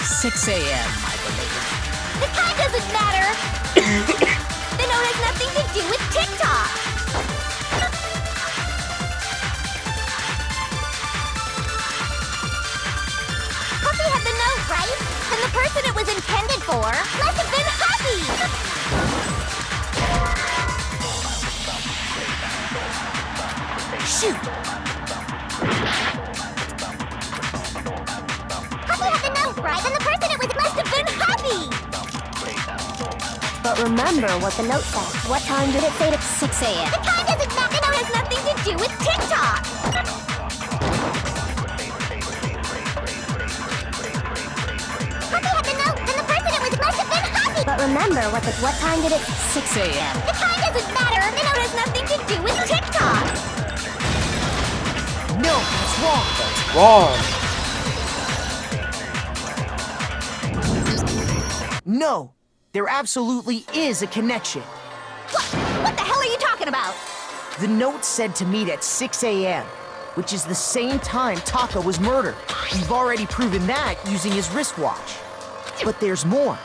6 a.m., I believe. The time doesn't matter! The note has nothing to do with TikTok! Huffy had the note, right? And the person it was intended for must have been Huffy! Shoot! Huffy had the note, right? And the person it was must have been Huffy! But remember what the note said. What time did it say to 6 a.m.? The time doesn't matter! The note has nothing to do with TikTok! Huffy had the note, and the person it was must have been Huffy! But remember what time did it 6 a.m. The time doesn't matter! The note has nothing to do with TikTok! No, that's wrong! Wrong. No! There absolutely is a connection. What the hell are you talking about? The note said to meet at 6 a.m., which is the same time Taka was murdered. We've already proven that using his wristwatch. But there's more.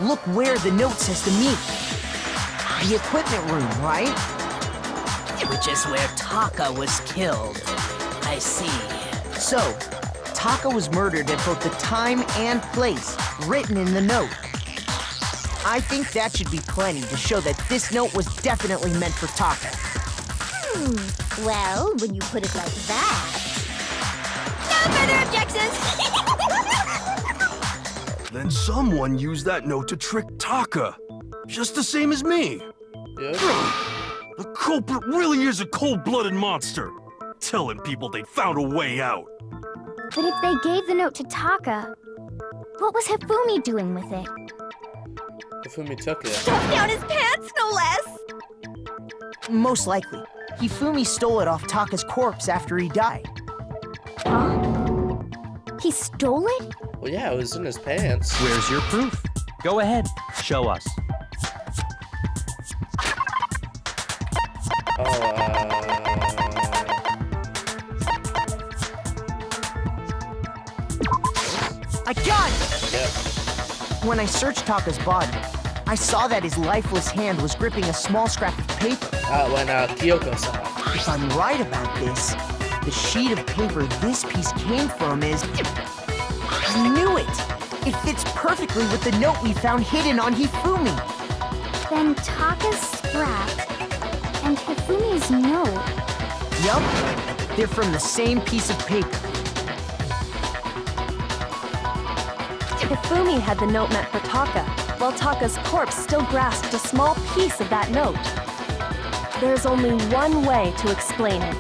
Look where the note says to meet. The equipment room, right? Which is where Taka was killed. I see. So, Taka was murdered at both the time and place written in the note. I think that should be plenty to show that this note was definitely meant for Taka. Well, when you put it like that... No further objections! Then someone used that note to trick Taka. Just the same as me. Yep. The culprit really is a cold-blooded monster. Telling people they found a way out. But if they gave the note to Taka, what was Hifumi doing with it? Hifumi took it. Stuffed down his pants, no less! Most likely. Hifumi stole it off Taka's corpse after he died. Huh? He stole it? Well, yeah, it was in his pants. Where's your proof? Go ahead, show us. I got it! Yeah. When I searched Taka's body, I saw that his lifeless hand was gripping a small scrap of paper. When Kyoko saw it. If I'm right about this, the sheet of paper this piece came from is... I knew it! It fits perfectly with the note we found hidden on Hifumi. Then Taka's scrap and Hifumi's note. Yup, they're from the same piece of paper. Hifumi had the note meant for Taka, while Taka's corpse still grasped a small piece of that note. There's only one way to explain it.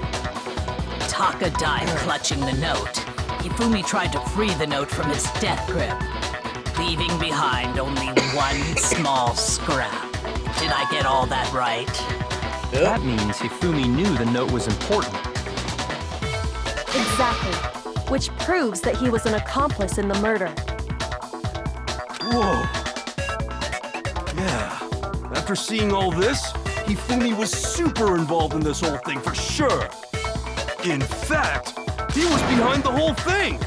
Taka died clutching the note. Hifumi tried to free the note from his death grip, leaving behind only one small scrap. Did I get all that right? That means Hifumi knew the note was important. Exactly. Which proves that he was an accomplice in the murder. Whoa. Yeah. After seeing all this, Hifumi was super involved in this whole thing for sure. In fact, he was behind the whole thing.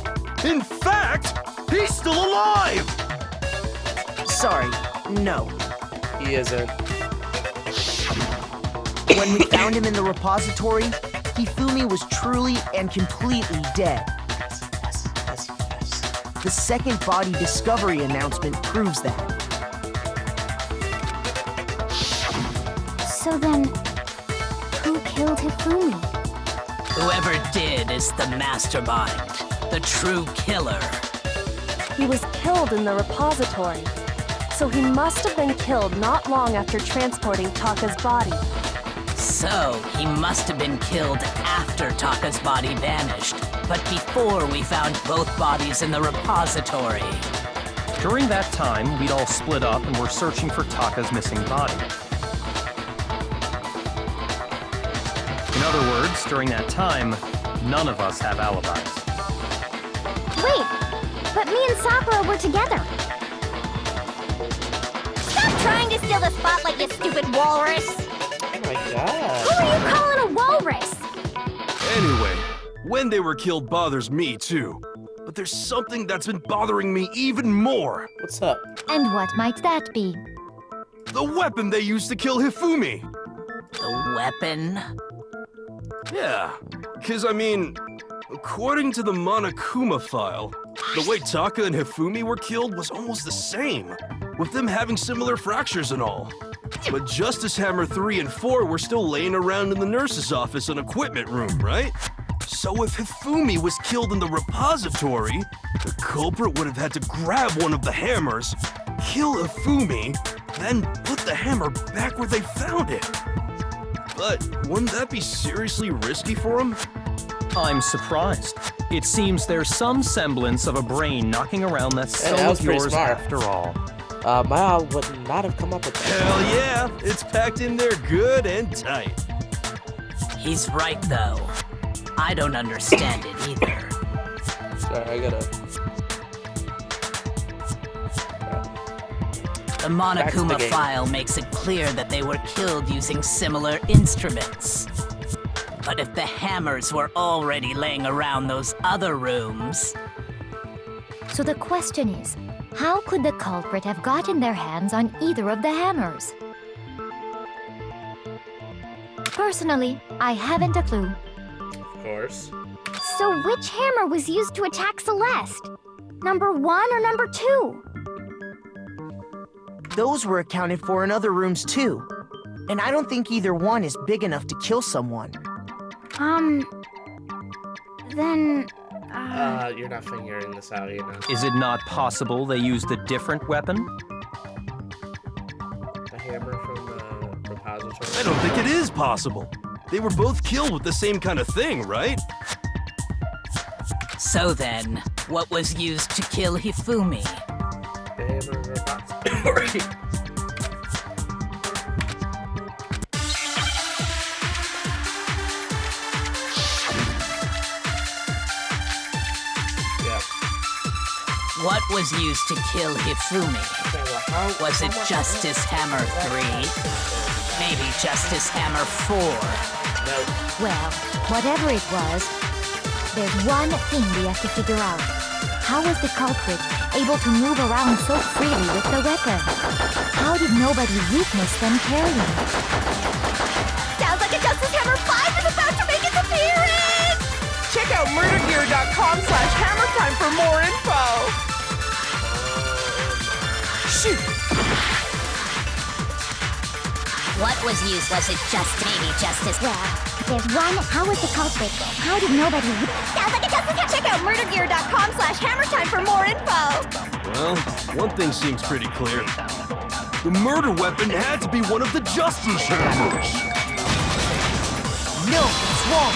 In fact, he's still alive. Sorry, no. He isn't. When we found him in the repository, Hifumi was truly and completely dead. The second body discovery announcement proves that. So then, who killed Hifumi? Whoever did is the mastermind, the true killer. He was killed in the repository, so he must have been killed not long after transporting Taka's body. So, he must have been killed after Taka's body vanished, but before we found both bodies in the repository. During that time, we'd all split up and were searching for Taka's missing body. In other words, during that time, none of us have alibis. Wait, but me and Sakura were together. Stop trying to steal the spotlight, you stupid walrus! Oh my god. Who are you calling a walrus? Anyway, when they were killed bothers me too. But there's something that's been bothering me even more. What's up? And what might that be? The weapon they used to kill Hifumi. The weapon? Yeah, because I mean, according to the Monokuma file, the way Taka and Hifumi were killed was almost the same, with them having similar fractures and all. But Justice Hammer 3 and 4 were still laying around in the nurse's office and equipment room, right? So if Hifumi was killed in the repository, the culprit would have had to grab one of the hammers, kill Hifumi, then put the hammer back where they found it. But wouldn't that be seriously risky for him? I'm surprised. It seems there's some semblance of a brain knocking around that that soul was of pretty yours smart. after all. Mao would not have come up with that. Hell yeah, it's packed in there good and tight. He's right, though. I don't understand it either. Sorry, I gotta... The Back to the Monokuma game. file makes it clear that they were killed using similar instruments. But if the hammers were already laying around those other rooms, So the question is, how could the culprit have gotten their hands on either of the hammers? Personally, I haven't a clue. Of course. So which hammer was used to attack Celeste? Number 1 or number 2? Those were accounted for in other rooms too. And I don't think either one is big enough to kill someone. Then... You're not figuring this out, you know. Is it not possible they used a different weapon? The hammer from the repository. I don't think it is possible. They were both killed with the same kind of thing, right? So then, what was used to kill Hifumi? Hammer repository. Yeah. What was used to kill Hifumi? Okay, well, how, Was it how much- Justice Hammer 3? Maybe Justice Hammer 4? No. Well, whatever it was, there's one thing we have to figure out. How was the culprit able to move around so freely with the weapon? How did nobody witness them carrying it? Sounds like a Justice Hammer 5 is about to make its appearance! Check out murdergear.com/hammertime for more info. Shoot! What was used? Was it maybe Justice? Well, there's one. How was the culprit? How did nobody... Sounds like a Justice Hammer. Check out murdergear.com/hammertime for more info! Well, one thing seems pretty clear. The murder weapon had to be one of the Justice Hammers. No, it's wrong.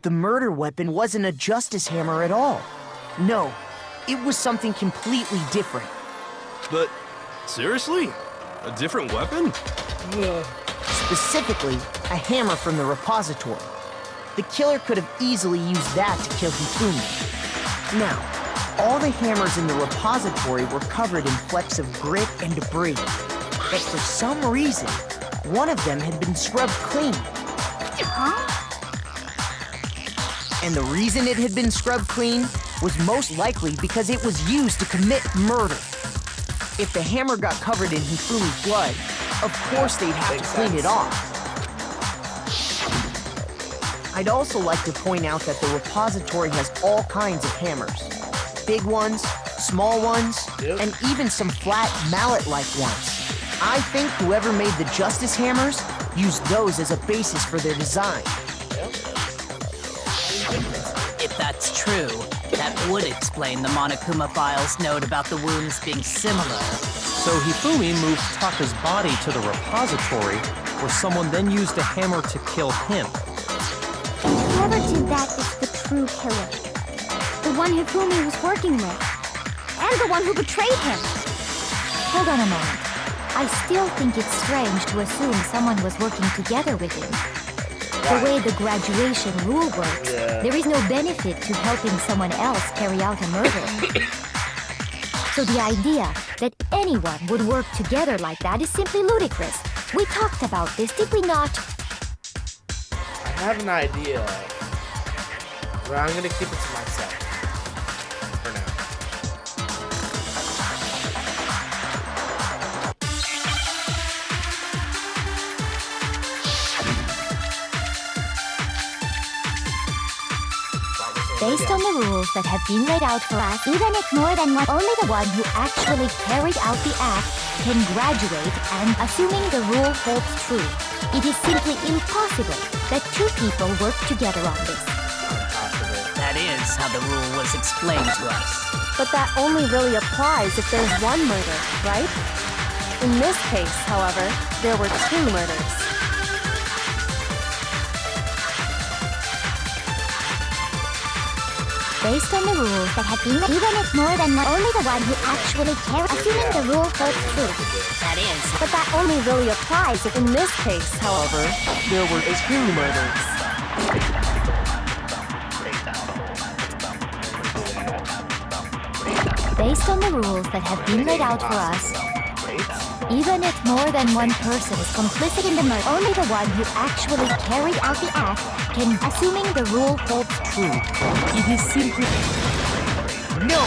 The murder weapon wasn't a Justice Hammer at all. No, it was something completely different. But, seriously? A different weapon? Specifically, a hammer from the repository. The killer could have easily used that to kill Hifumi. Now, all the hammers in the repository were covered in flecks of grit and debris. But for some reason, one of them had been scrubbed clean. And the reason it had been scrubbed clean was most likely because it was used to commit murder. If the hammer got covered in Hifumi's blood, of course they'd have to clean it off. I'd also like to point out that the repository has all kinds of hammers. Big ones, small ones, and even some flat mallet-like ones. I think whoever made the Justice Hammers used those as a basis for their design. If that's true, that would explain the Monokuma file's note about the wounds being similar. So Hifumi moved Taka's body to the repository, where someone then used a hammer to kill him. Whoever did that is the true killer. The one Hifumi was working with. And the one who betrayed him. Hold on a moment. I still think it's strange to assume someone was working together with him. The way the graduation rule works, there is no benefit to helping someone else carry out a murder. So the idea that anyone would work together like that is simply ludicrous. We talked about this, did we not? I have an idea, but I'm gonna keep it to myself for now. Based on the rules that have been laid out for us, even if more than one, only the one who actually carried out the act can graduate, and assuming the rule holds true, it is simply impossible that two people work together on this. That is how the rule was explained to us. But that only really applies if there's one murder, right? In this case, however, there were two murders. Based on the rules that have been... Even if more than one... Only the one who actually carried... Assuming the rule holds true. That is. But that only really applies if in this case, however, there were two murders. Based on the rules that have been laid out for us, even if more than one person is complicit in the murder, only the one who actually carried out the act can, assuming the rule holds true. It is simply... No!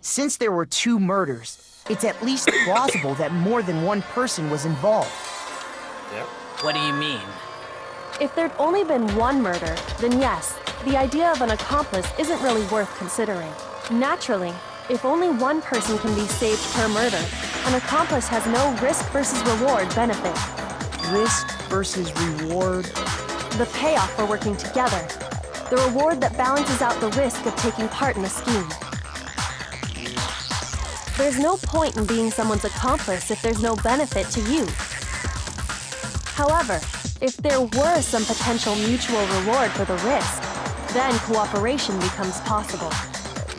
Since there were two murders, it's at least plausible that more than one person was involved. What do you mean? If there'd only been one murder, then yes, the idea of an accomplice isn't really worth considering. Naturally, if only one person can be saved per murder, an accomplice has no risk versus reward benefit. Risk versus reward. The payoff for working together. The reward that balances out the risk of taking part in a scheme. There's no point in being someone's accomplice if there's no benefit to you. However, if there were some potential mutual reward for the risk, then cooperation becomes possible.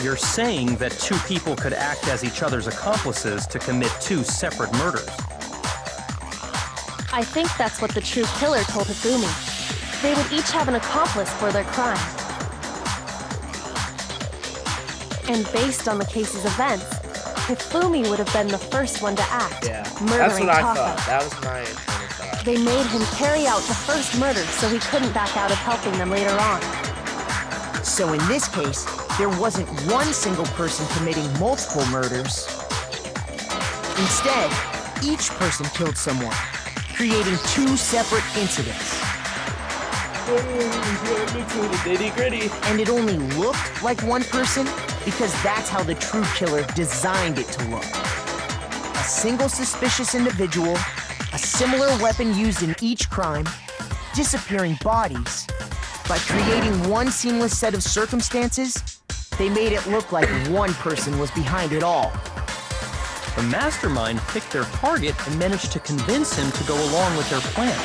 You're saying that two people could act as each other's accomplices to commit two separate murders. I think that's what the true killer told Hifumi. They would each have an accomplice for their crime. And based on the case's events, Hifumi would have been the first one to act, murdering that's what I Taka. thought. That was my train of thought. They made him carry out the first murder so he couldn't back out of helping them later on. So in this case, there wasn't one single person committing multiple murders. Instead, each person killed someone, creating two separate incidents. Nitty-gritty. And it only looked like one person because that's how the true killer designed it to look. A single suspicious individual, a similar weapon used in each crime, disappearing bodies. By creating one seamless set of circumstances, they made it look like one person was behind it all. The mastermind picked their target and managed to convince him to go along with their plan.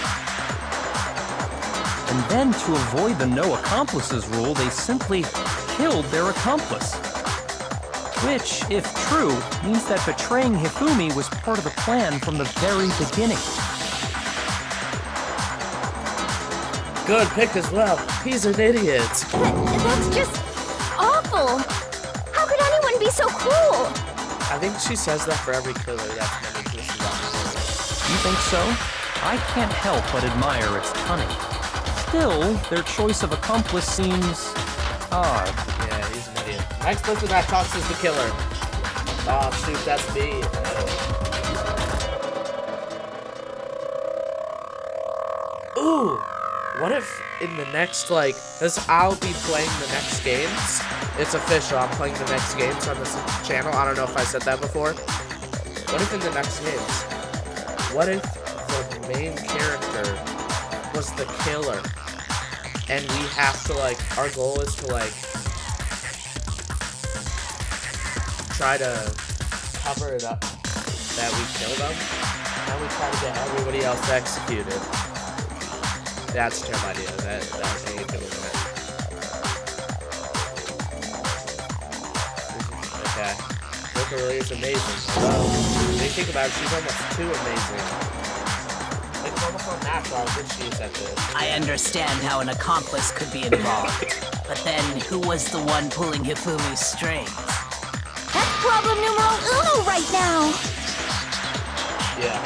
And then, to avoid the no accomplices rule, they simply killed their accomplice. Which, if true, means that betraying Hifumi was part of the plan from the very beginning. Good pick as well. He's an idiot. That's just awful. How could anyone be so cruel? I think she says that for every killer that's been existed on the world. You think so? I can't help but admire its cunning. Still, their choice of accomplice seems odd. Yeah, he's an idiot. Next person that talks is the killer. Oh, shoot, that's me. Ooh, what if in the next, because I'll be playing the next games. It's official, I'm playing the next games on this channel. I don't know if I said that before. What if in the next games, what if the main character was the killer? And we have to, our goal is to, try to cover it up that we killed them, and we try to get everybody else executed. That's a terrible idea. That ain't gonna win. Okay. Look, really is amazing. Well, when you think about it, she's almost too amazing. It's almost unnatural how good she is at this. I understand how an accomplice could be involved, but then who was the one pulling Hifumi's strings? That's problem numero uno right now. Yeah.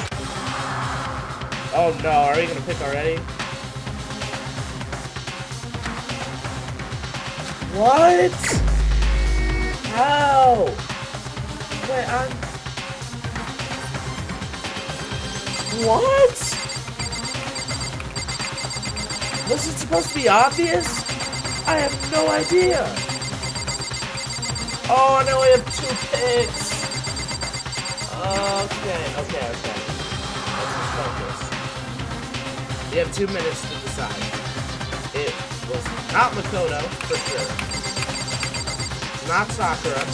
Oh no, are we gonna pick already? What? How? Wait, What? Was it supposed to be obvious? I have no idea. Oh, now we have 2 picks. Okay. Let's just focus. We have 2 minutes to decide. It was not Makoto, for sure. It's not Sakura.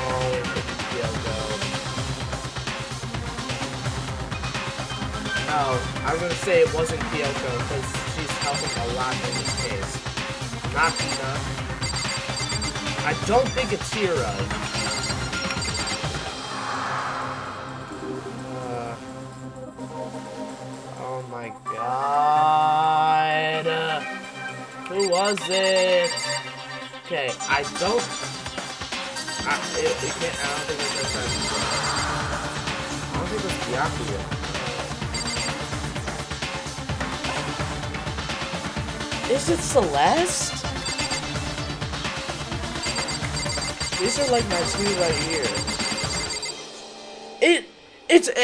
Oh, it's Kyoko. No, I'm gonna say it wasn't Kyoko, because she's helping a lot in this case. Not Hina. I don't think it's Hira. Oh my god. Who was it? Okay, I don't think it's Byakuya. Is it Celeste? These are like my 2 right here. It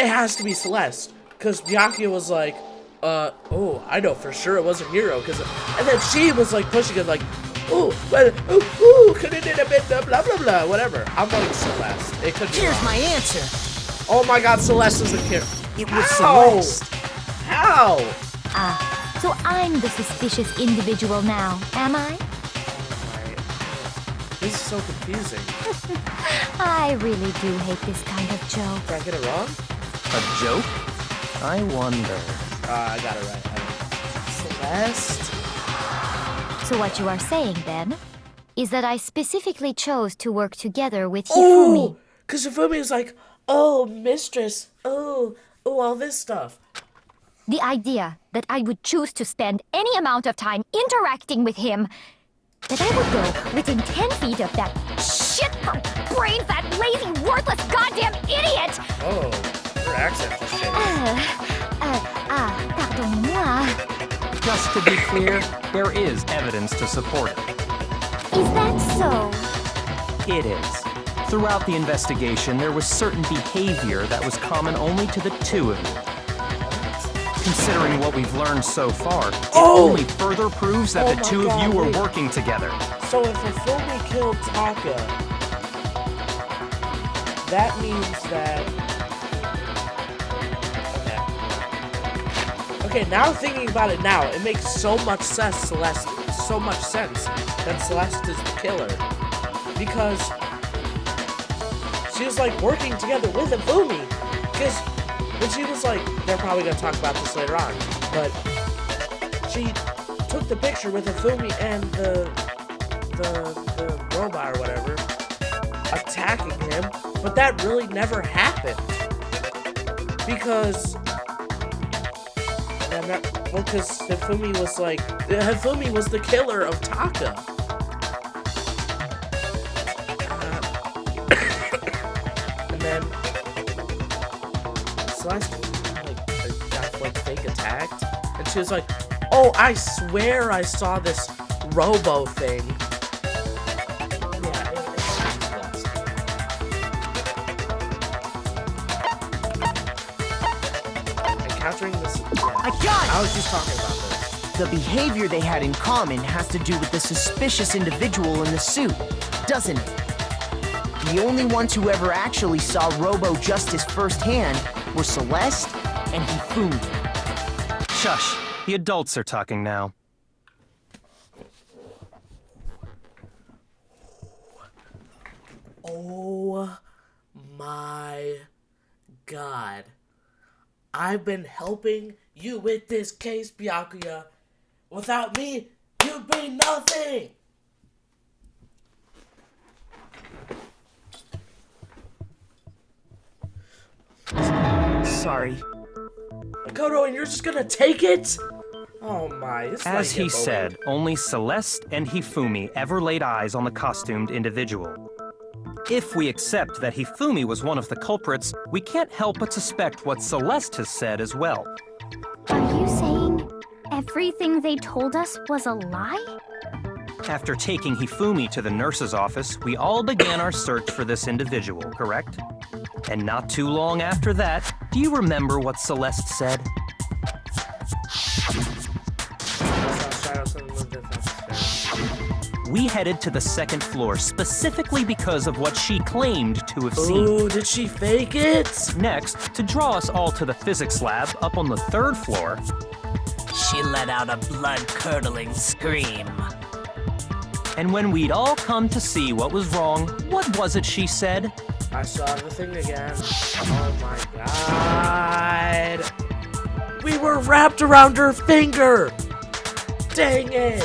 has to be Celeste, because Byakuya was like, oh, I know for sure it wasn't Hiro, and then she was like pushing it like, could it have been the blah blah blah, whatever. I'm voting Celeste. It could be Here's wrong. my answer. Oh my god, Celeste is the killer. It was Celeste. How? So I'm the suspicious individual now, am I? This is so confusing. I really do hate this kind of joke. Did I get it wrong? A joke? I wonder. I got it right. Celeste? So what you are saying, then, is that I specifically chose to work together with Hifumi. Oh! Because Hifumi is like, oh, mistress. Oh, all this stuff. The idea that I would choose to spend any amount of time interacting with him, that I would go within 10 feet of that shit-brained, that lazy, worthless goddamn idiot! Oh, her accent just changed. Pardonnez-moi. Just to be clear, there is evidence to support it. Is that so? It is. Throughout the investigation, there was certain behavior that was common only to the two of you. Considering what we've learned so far, it only further proves that the two of you were working together. So if Hifumi killed Taka, that means that... Okay, now thinking about it now, it makes so much sense, Celeste, so much sense that Celeste is the killer. Because she was like working together with Hifumi. Because when she was like, they're probably going to talk about this later on, but she took the picture with Hifumi and the robot or whatever attacking him, but that really never happened. Because Hifumi was like, Hifumi was the killer of Taka. And then Celeste got like fake attacked, and she was like, "Oh, I swear I saw this robo thing." Yeah, encountering this. I got it! I was just talking about this. The behavior they had in common has to do with the suspicious individual in the suit, doesn't it? The only ones who ever actually saw Robo Justice firsthand were Celeste and Hifumi. Shush. The adults are talking now. Oh my god. I've been helping you with this case, Byakuya. Without me, you'd be nothing! Sorry. Makoto, and you're just gonna take it? Oh my, it's As like he a said, only Celeste and Hifumi ever laid eyes on the costumed individual. If we accept that Hifumi was one of the culprits, we can't help but suspect what Celeste has said as well. Are you saying everything they told us was a lie? After taking Hifumi to the nurse's office, we all began our search for this individual, correct? And not too long after that, do you remember what Celeste said? We headed to the second floor specifically because of what she claimed to have seen. Ooh, did she fake it? Next, to draw us all to the physics lab up on the third floor, She let out a blood-curdling scream. and when we'd all come to see what was wrong, what was it she said? I saw the thing again. Oh my god. We were wrapped around her finger! Dang it!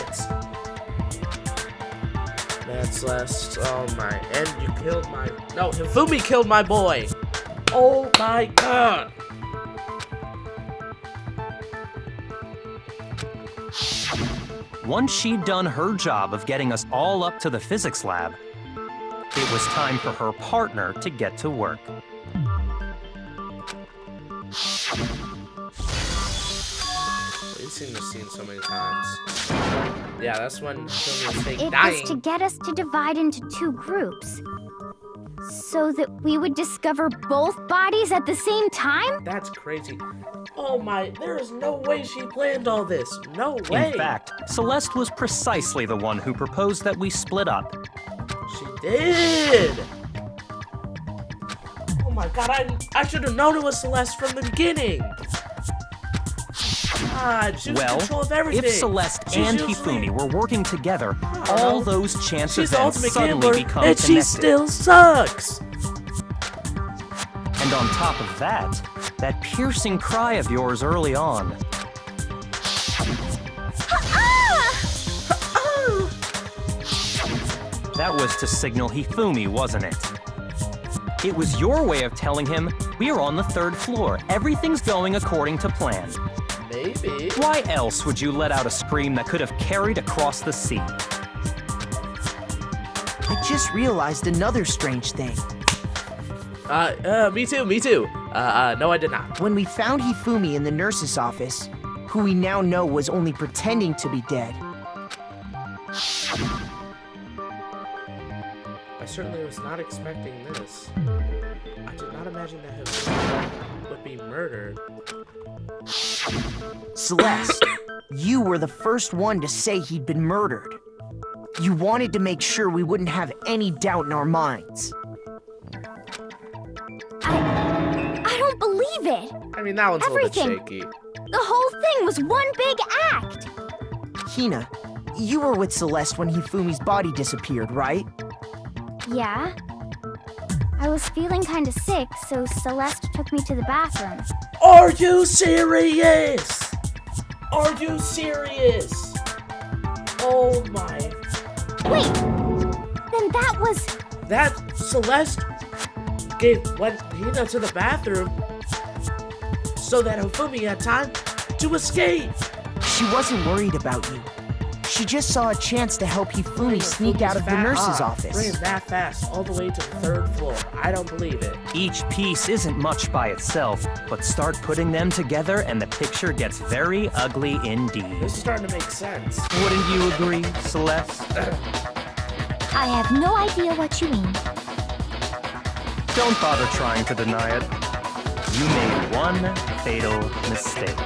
That's Celeste. Oh my. And you killed my. No, Hifumi killed my boy! Oh my god! Once she'd done her job of getting us all up to the physics lab, it was time for her partner to get to work. We've seen this scene so many times. Yeah, that's when Hifumi was fake It dying. was to get us to divide into two groups. So that we would discover both bodies at the same time? That's crazy. Oh my, there is no way she planned all this. No way. In fact, Celeste was precisely the one who proposed that we split up. She did. Oh my god, I should have known it was Celeste from the beginning. God, she was in Well, control of everything. if Celeste She's and usually- Hifumi were working together, don't all know. those chance She's the events ultimate suddenly gambler, become and connected. she still sucks. And on top of that, that piercing cry of yours early on. That was to signal Hifumi, wasn't it? It was your way of telling him, we're on the 3rd floor. Everything's going according to plan. Maybe. Why else would you let out a scream that could have carried across the sea? I just realized another strange thing. Me too. No, I did not. When we found Hifumi in the nurse's office, who we now know was only pretending to be dead, I certainly was not expecting this. I did not imagine that Hifumi would be murdered. Celeste, you were the first one to say he'd been murdered. You wanted to make sure we wouldn't have any doubt in our minds. I don't believe it. I mean, that one's a Everything. little bit shaky. The whole thing was one big act. Hina, you were with Celeste when Hifumi's body disappeared, right? Yeah. I was feeling kinda sick, so Celeste took me to the bathroom. Are you serious? Are you serious? Oh my. Wait! Then that was... That Celeste went Hina to the bathroom so that Hifumi had time to escape. She wasn't worried about you. She just saw a chance to help Hifumi sneak out of the nurse's Bring office. him that fast all the way to the 3rd floor. I don't believe it. Each piece isn't much by itself, but start putting them together and the picture gets very ugly indeed. This is starting to make sense. Wouldn't you agree, Celeste? I have no idea what you mean. Don't bother trying to deny it. You made one fatal mistake.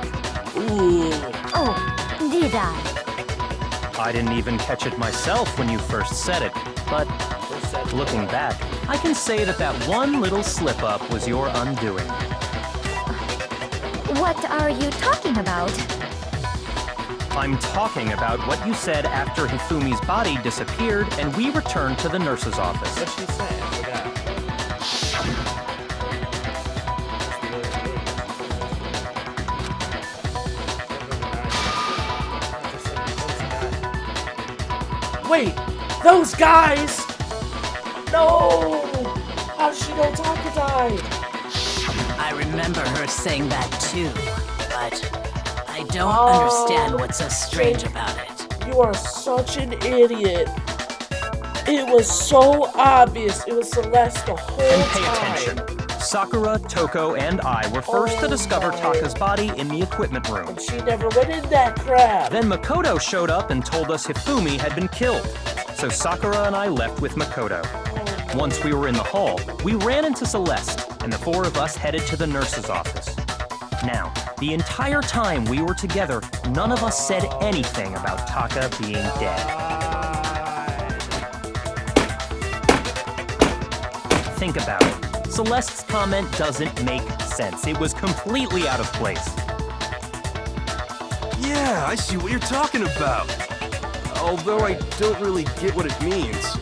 Ooh. Oh, did I? I didn't even catch it myself when you first said it, but looking back, I can say that that one little slip-up was your undoing. What are you talking about? I'm talking about what you said after Hifumi's body disappeared and we returned to the nurse's office. What'd she say? I forgot. Wait, those guys! No! How did she know Taka died? I remember her saying that too, but I don't understand what's so strange about it. You are such an idiot. It was so obvious. It was Celeste the whole And pay time. attention. Sakura, Toko, and I were first to discover Taka's body in the equipment room. And she never went in that crap. Then Makoto showed up and told us Hifumi had been killed. So Sakura and I left with Makoto. Once we were in the hall, we ran into Celeste, and the 4 of us headed to the nurse's office. Now, the entire time we were together, none of us said anything about Taka being dead. Think about it. Celeste's comment doesn't make sense. It was completely out of place. Yeah, I see what you're talking about. Although I don't really get what it means.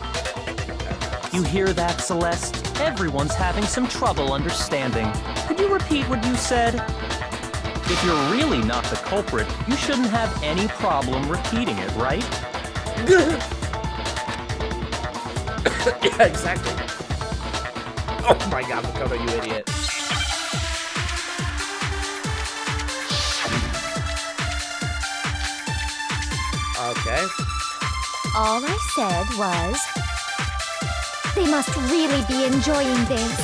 You hear that, Celeste? Everyone's having some trouble understanding. Could you repeat what you said? If you're really not the culprit, you shouldn't have any problem repeating it, right? Yeah, exactly. Oh my god, Makoto, you idiot. Okay. All I said was... They must really be enjoying this.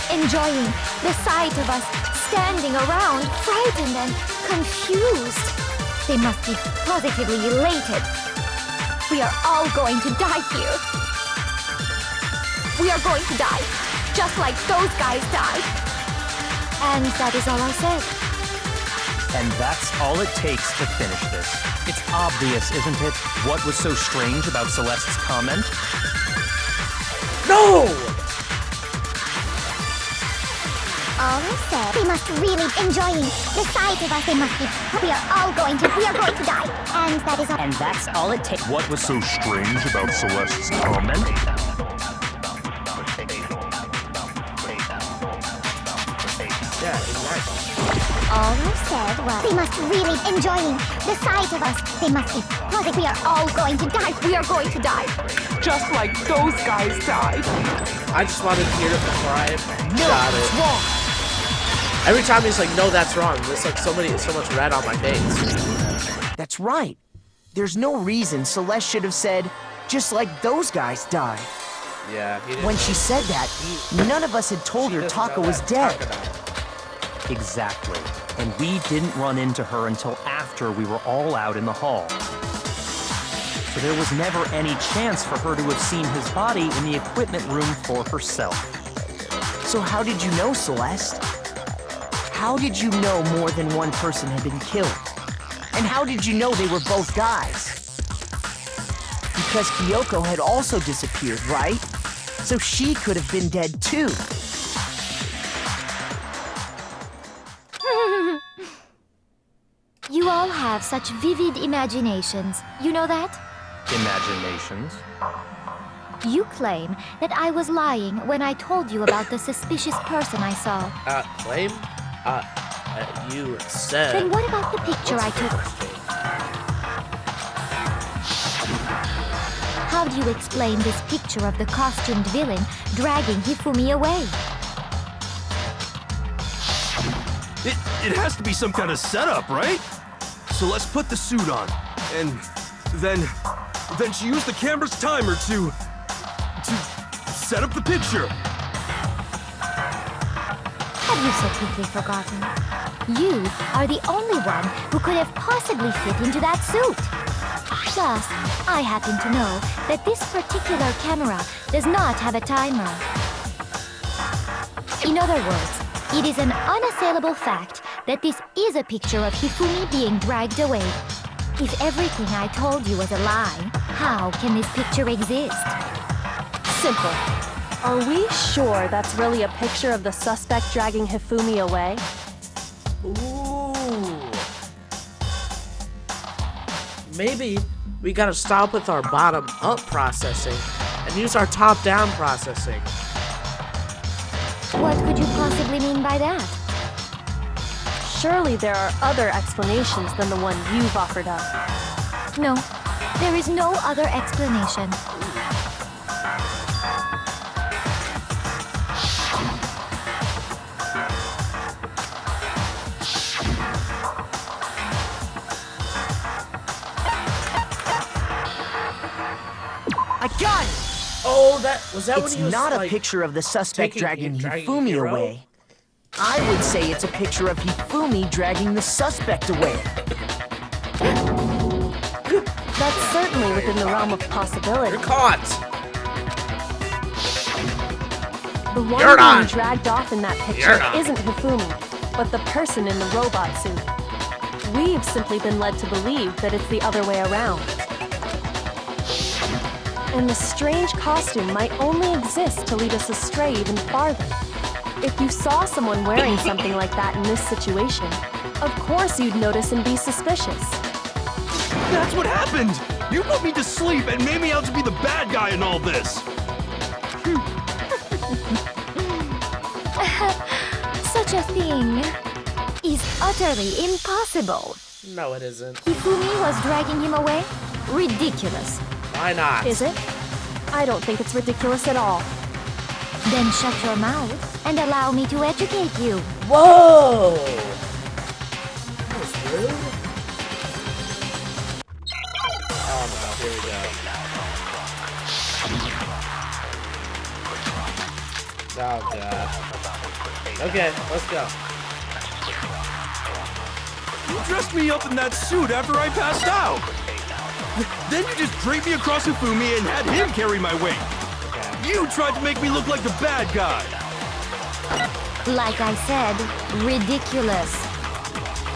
Enjoying the sight of us standing around, frightened and confused. They must be positively elated. We are all going to die here. We are going to die, just like those guys died. And that is all I said. And that's all it takes to finish this. It's obvious, isn't it, what was so strange about Celeste's comment? No! All I said, they must really enjoying the sight of us. They must be. We are going to die. And that is all. And that's all it takes. What was so strange about Celeste's comment? Yeah, exactly. All I said was, they must really enjoying the sight of us. They must be. We are all going to die. We are going to die. Just like those guys died. I just wanted to hear it before I got it. Wrong. Every time he's like, no, that's wrong. There's like so much red on my face. That's right. There's no reason Celeste should have said, just like those guys died. Yeah, he didn't. When she said that, none of us had told her Taka was dead. Exactly. And we didn't run into her until after we were all out in the hall. So there was never any chance for her to have seen his body in the equipment room for herself. So how did you know, Celeste? How did you know more than one person had been killed? And how did you know they were both guys? Because Kyoko had also disappeared, right? So she could have been dead too. You all have such vivid imaginations. You know that? Imaginations. You claim that I was lying when I told you about the suspicious person I saw. Claim? You said... Then what about the picture I took? How do you explain this picture of the costumed villain dragging Hifumi away? It has to be some kind of setup, right? So let's put the suit on, and then she used the camera's timer to set up the picture. Have you so quickly forgotten? You are the only one who could have possibly fit into that suit. Plus, I happen to know that this particular camera does not have a timer. In other words, it is an unassailable fact that this is a picture of Hifumi being dragged away. If everything I told you was a lie, how can this picture exist? Simple. Are we sure that's really a picture of the suspect dragging Hifumi away? Ooh. Maybe we gotta stop with our bottom-up processing and use our top-down processing. What could you possibly mean by that? Surely there are other explanations than the one you've offered up. No, there is no other explanation. I got it! Oh, was that It's when he was not a like, picture of the suspect dragging Hifumi Hiro? away. I would say it's a picture of Hifumi dragging the suspect away. That's certainly within the realm of possibility. You're caught! The one You're being not. dragged off in that picture You're not. isn't Hifumi, but the person in the robot suit. We've simply been led to believe that it's the other way around. And the strange costume might only exist to lead us astray even farther. If you saw someone wearing something like that in this situation, of course you'd notice and be suspicious. That's what happened! You put me to sleep and made me out to be the bad guy in all this! Such a thing is utterly impossible. No, it isn't. Hifumi was dragging him away? Ridiculous. Why not? Is it? I don't think it's ridiculous at all. Then shut your mouth and allow me to educate you. Whoa! That was rude. Oh no, here we go. Oh god. Okay, let's go. You dressed me up in that suit after I passed out! Then you just draped me across Hifumi and had him carry my weight! You tried to make me look like the bad guy! Like I said, ridiculous.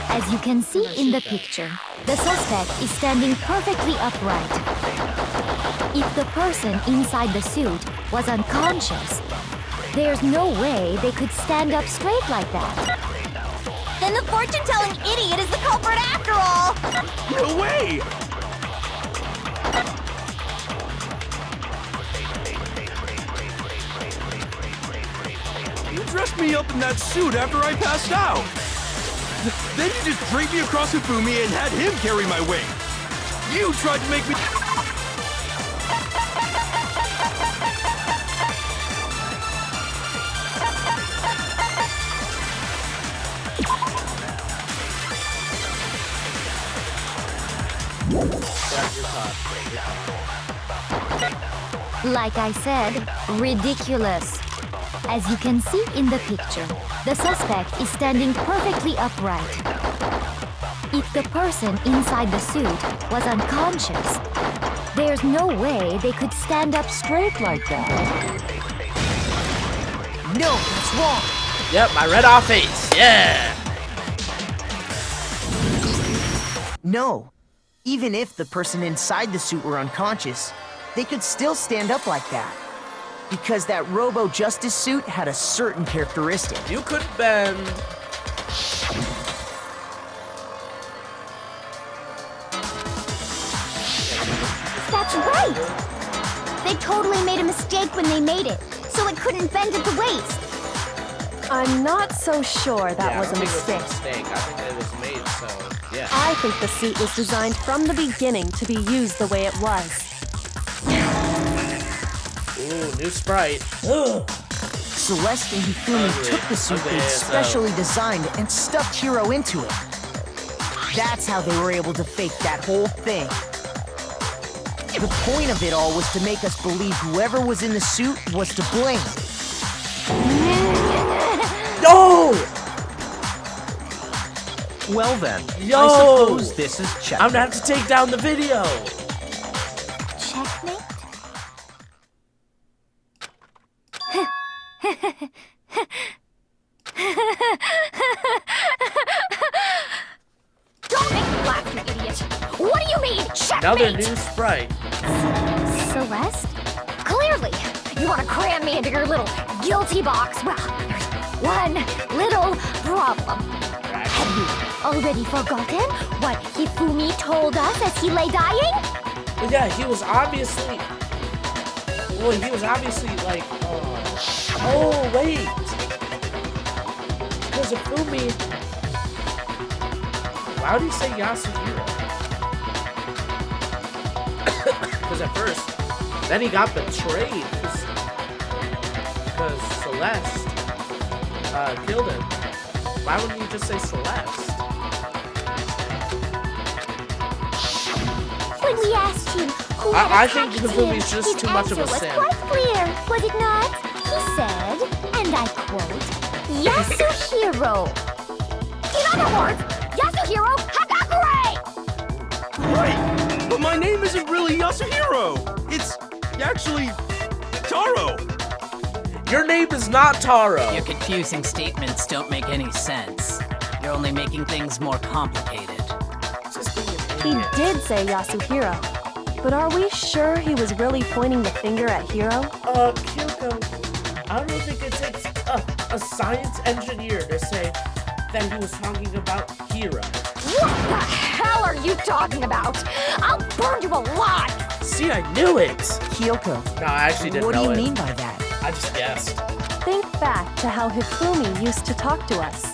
As you can see in the picture, the suspect is standing perfectly upright. If the person inside the suit was unconscious, There's no way they could stand up straight like that. Then the fortune-telling idiot is the culprit after all! No way! You dressed me up in that suit after I passed out. Then you just draped me across Hifumi and had him carry my weight. You tried to make me... Like I said, ridiculous. As you can see in the picture, the suspect is standing perfectly upright. If the person inside the suit was unconscious, there's no way they could stand up straight like that. No, that's wrong. Yep, my red off face. Yeah. No. Even if the person inside the suit were unconscious, they could still stand up like that. Because that Robo-Justice suit had a certain characteristic. You could bend. That's right! They totally made a mistake when they made it, so it couldn't bend at the waist. I'm not so sure that was a mistake. I think it was made, so yeah. I think the suit was designed from the beginning to be used the way it was. Ooh, new sprite. Ugh. Celeste and Hifumi took the suit they'd specially designed and stuffed Hiro into it. That's how they were able to fake that whole thing. The point of it all was to make us believe whoever was in the suit was to blame. No! Well then, Yo! I suppose this is checkmate. I'm gonna have to take down the video. Checkmate? Don't make me laugh, you idiot! What do you mean, checkmate? Another new sprite. Celeste? Clearly, you want to cram me into your little guilty box. Well, there's one little problem. Have you already forgotten what Hifumi told us as he lay dying? Well, yeah, he was obviously. Well, he was obviously like. Oh wait. Because Hifumi. Why would he say Yasuhiro? Because at first, then he got betrayed because Celeste killed him. Why wouldn't he just say Celeste? When we asked him who I think Hifumi's just his too much of a answer was simp. quite clear, was it not? He said, and I quote, Yasuhiro. In other words, Yasuhiro Hagakure! Right! But my name isn't really Yasuhiro! It's actually Taro! Your name is not Taro. Your confusing statements don't make any sense. You're only making things more complicated. Just being an He idiot. did say Yasuhiro, but are we sure he was really pointing the finger at Hiro? Kyoko, I don't think it takes a science engineer to say that he was talking about Hiro. What the hell are you talking about? I'll burn you alive! See, I knew it. Kyoko, No, I actually didn't what do know you it. mean by that? I just guessed. Think back to how Hifumi used to talk to us.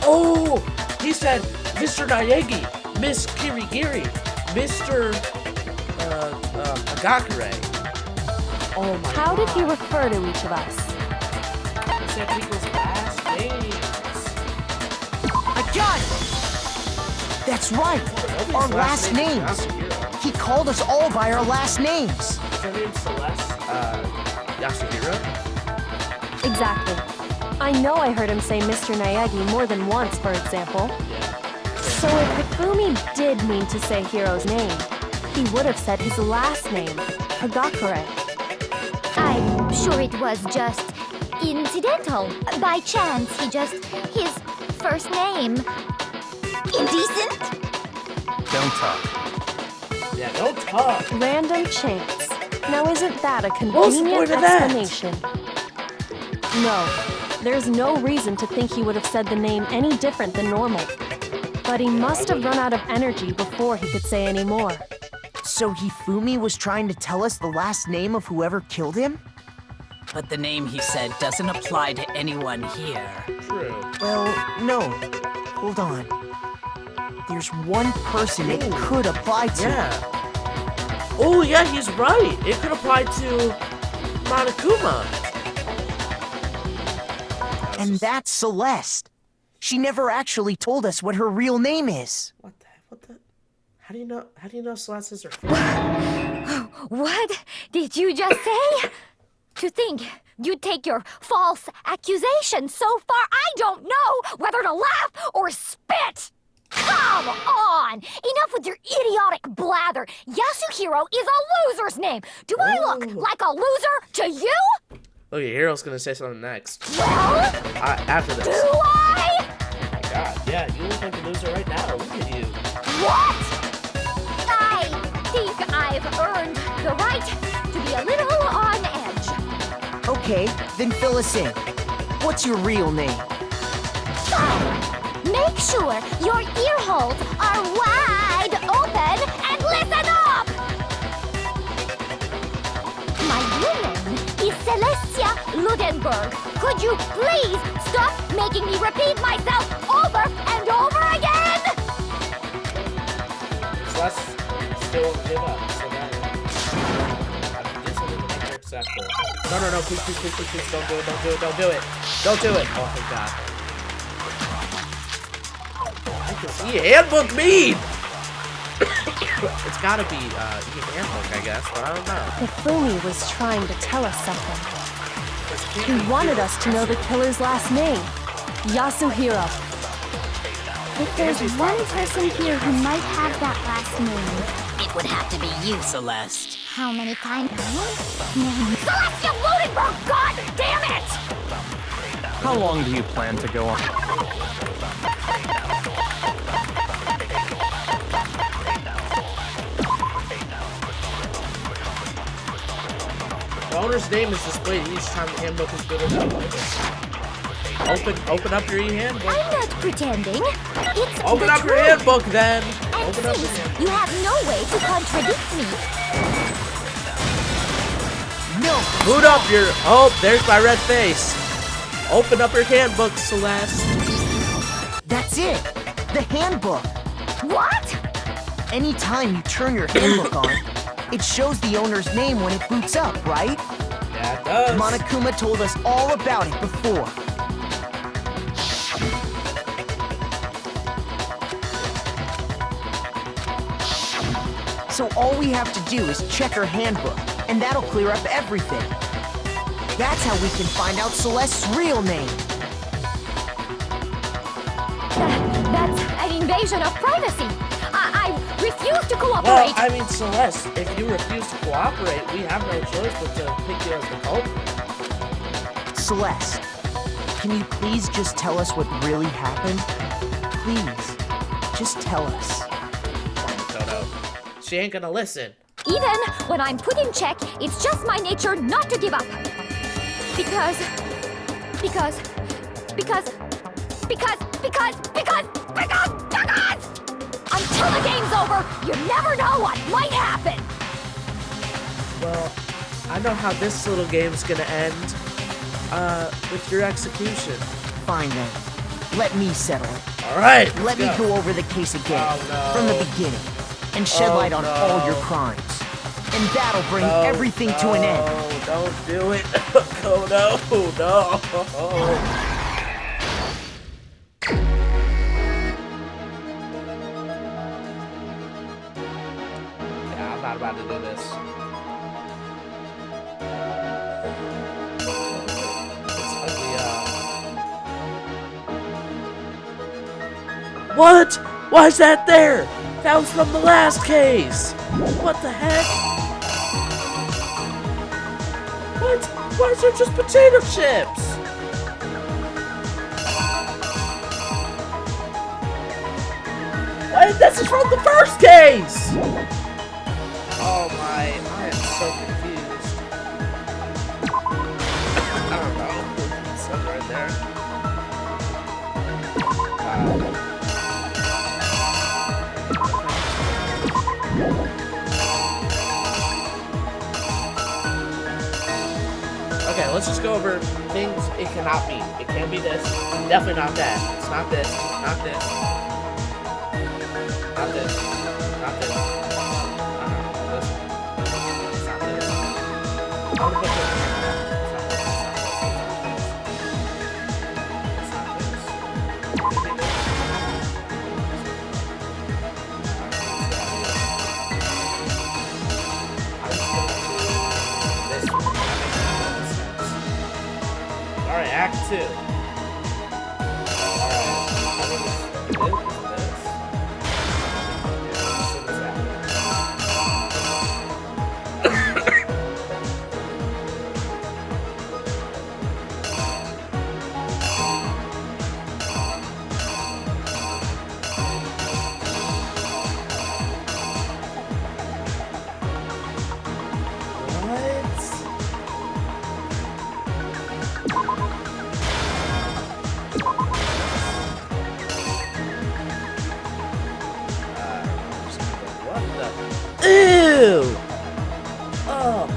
Oh, he said Mr. Naegi, Miss Kirigiri, Mr. Hagakure. Oh my How did he God. refer to each of us? He said people's last names. I got it! That's right! Nobody's Our last name is names! Yasuhiro. He called us all by our last names! Is her name Celeste? Yasuhiro? Exactly. I know I heard him say Mr. Naegi more than once, for example. Yeah. So if Hifumi did mean to say Hiro's name, he would have said his last name, Hagakure. I'm sure it was just incidental. By chance, his first name. Indecent? Don't talk. Yeah, don't talk. Random chance. Now isn't that a What's the convenient point of that? explanation? No, there's no reason to think he would have said the name any different than normal. But he must have run out of energy before he could say any more. So Hifumi was trying to tell us the last name of whoever killed him? But the name he said doesn't apply to anyone here. True. Well, no. Hold on. There's one person it could apply to. Yeah. Oh, yeah, he's right. It could apply to Monokuma. And that's Celeste. She never actually told us what her real name is. What the? How do you know Celeste is her friend? What did you just say? To think you'd take your false accusation so far, I don't know whether to laugh or spit! Come on! Enough with your idiotic blather! Yasuhiro is a loser's name! Do I look like a loser to you? Look, your hero's gonna say something next. Well, after this. do I? Oh my god, yeah, you look like a loser right now. Look at you. What? I think I've earned the right to be a little on edge. Okay, then fill us in. What's your real name? Make sure your ear holes are wide open and listen up! My real name is Celestia Ludenberg. Could you please stop making me repeat myself over and over again? Celeste still won't give up, so then I have to do something to make her accept it. No, please, don't do it. Don't do it. Oh, thank God. I can see a handbook mean! It's gotta be, handbook, I guess, but I don't know. Hifumi was trying to tell us something. He wanted us to know the killer's last name, Yasuhiro. If there's one person here who might have that last name, It would have to be you, Celeste. how many times? Celestia Ludenberg, god damn it! How long do you plan to go on? The owner's name is displayed each time the handbook is good enough. Open up your e-handbook. I'm not pretending. It's Open the up your truth. handbook then. And Open up your since handbook. you have no way to contradict me, No! Boot up your... Oh, there's my red face. Open up your handbook, Celeste. That's it! The handbook! what? Anytime you turn your handbook on, it shows the owner's name when it boots up, right? Yeah, it does. Monokuma told us all about it before. So all we have to do is check her handbook, and that'll clear up everything. That's how we can find out Celeste's real name. That's an invasion of privacy. I refuse to cooperate. Well, I mean, Celeste, if you refuse to cooperate, we have no choice but to pick you as the culprit. Celeste, can you please just tell us what really happened? Please, just tell us. Toto. She ain't gonna listen. Even when I'm put in check, it's just my nature not to give up. Because until the game's over, you never know what might happen. Well, I know how this little game's gonna end. With your execution. Fine then. Let me settle it. Alright, Let me go over the case again, Oh, no. from the beginning, and shed light on all your crimes. And that'll bring everything to an end. No, don't do it. Oh, no. Yeah, I'm not about to do this. It's ugly, What? Why is that there? That was from the last case. What the heck? What? Why is there just potato chips? Wait, this is from the first case! Oh my, I am so confused. I don't know. Okay, let's just go over things it cannot be. It can't be this. Definitely not that. It's not this. Not this. Not this. Not this. This. It's not this. I'm gonna put this. It's not this. Alright, Act 2. Alright, I think it's this. Ew! Oh.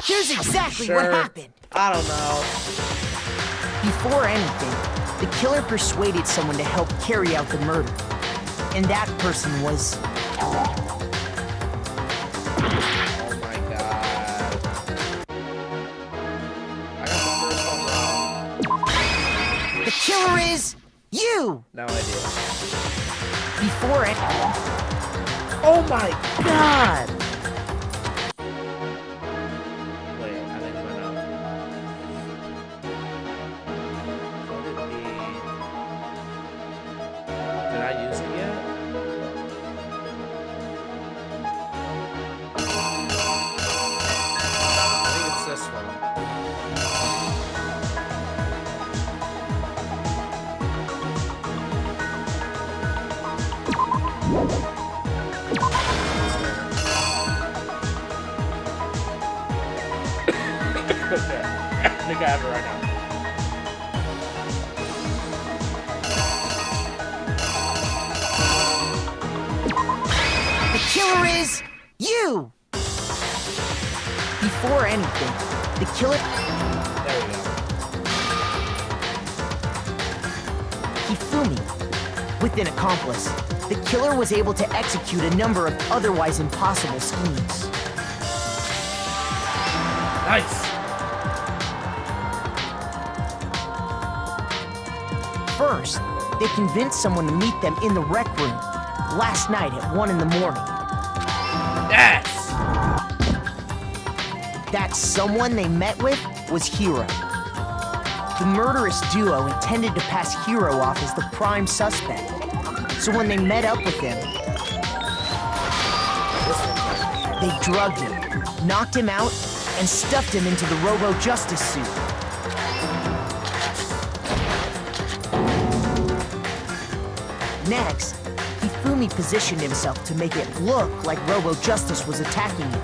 Here's exactly Sure. what happened. I don't know. Before anything, the killer persuaded someone to help carry out the murder. And that person was... Oh my god. I got the first one wrong. The killer is... you! No idea. Before it... Oh my god! Wait, I think I know. Could it be... Did I use it yet? I think it's this one. Okay. I think I have it right now. The killer is... you! Before anything, the killer... There we go. Hifumi. With an accomplice, the killer was able to execute a number of otherwise impossible schemes. Nice! First, they convinced someone to meet them in the rec room last night at 1 in the morning. Yes! That someone they met with was Hiro. The murderous duo intended to pass Hiro off as the prime suspect. So when they met up with him, they drugged him, knocked him out, and stuffed him into the Robo-Justice suit. Next, Hifumi positioned himself to make it look like Robo-Justice was attacking him,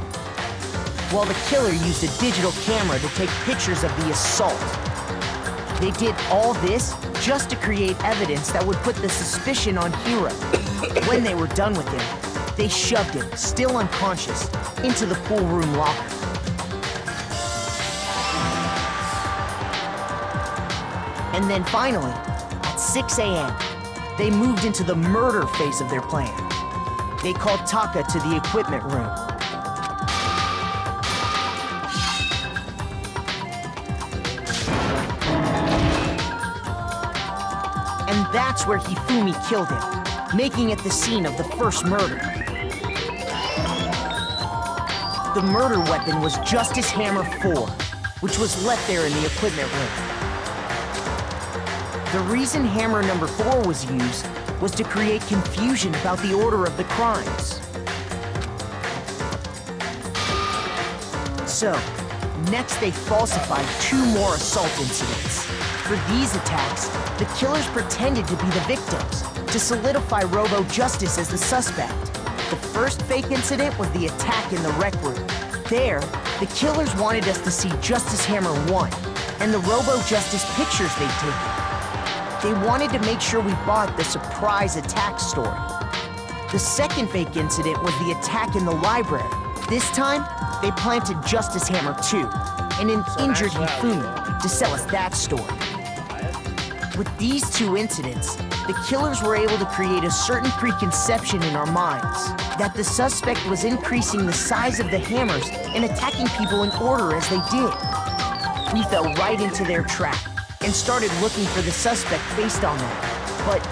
while the killer used a digital camera to take pictures of the assault. They did all this just to create evidence that would put the suspicion on Hiro. When they were done with him, they shoved him, still unconscious, into the pool room locker. And then finally, at 6 a.m., they moved into the murder phase of their plan. They called Taka to the equipment room. And that's where Hifumi killed him, making it the scene of the first murder. The murder weapon was Justice Hammer 4, which was left there in the equipment room. The reason hammer number 4 was used was to create confusion about the order of the crimes. So, next they falsified 2 more assault incidents. For these attacks, the killers pretended to be the victims, to solidify Robo-Justice as the suspect. The first fake incident was the attack in the rec room. There, the killers wanted us to see Justice Hammer 1 and the Robo-Justice pictures they'd taken. They wanted to make sure we bought the surprise attack story. The second fake incident was the attack in the library. This time, they planted Justice Hammer 2 and an injured Hifumi to sell us that story. With these 2 incidents, the killers were able to create a certain preconception in our minds that the suspect was increasing the size of the hammers and attacking people in order as they did. We fell right into their trap and started looking for the suspect based on that. But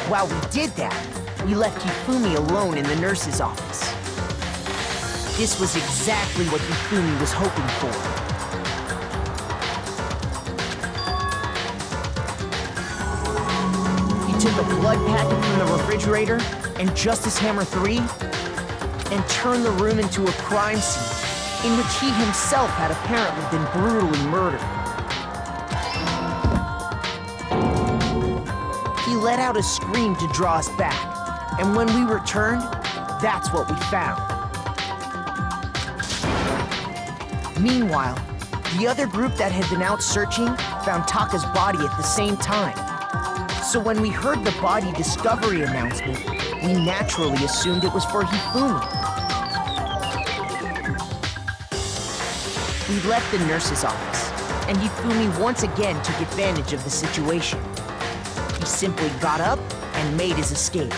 while we did that, we left Hifumi alone in the nurse's office. This was exactly what Hifumi was hoping for. He took a blood packet from the refrigerator and Justice Hammer 3 and turned the room into a crime scene in which he himself had apparently been brutally murdered. He let out a scream to draw us back, and when we returned, that's what we found. Meanwhile, the other group that had been out searching found Taka's body at the same time. So when we heard the body discovery announcement, we naturally assumed it was for Hifumi. We left the nurse's office, and Hifumi once again took advantage of the situation. He simply got up and made his escape.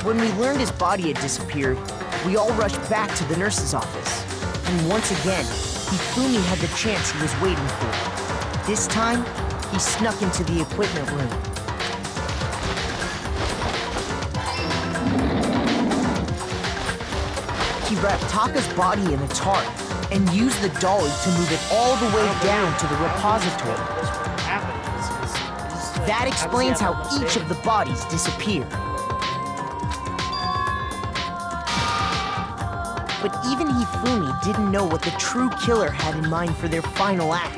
When we learned his body had disappeared, we all rushed back to the nurse's office. And once again, Hifumi had the chance he was waiting for. This time, he snuck into the equipment room. He wrapped Taka's body in a tarp and used the dolly to move it all the way down to the repository. That explains how each of the bodies disappeared. But even Hifumi didn't know what the true killer had in mind for their final act.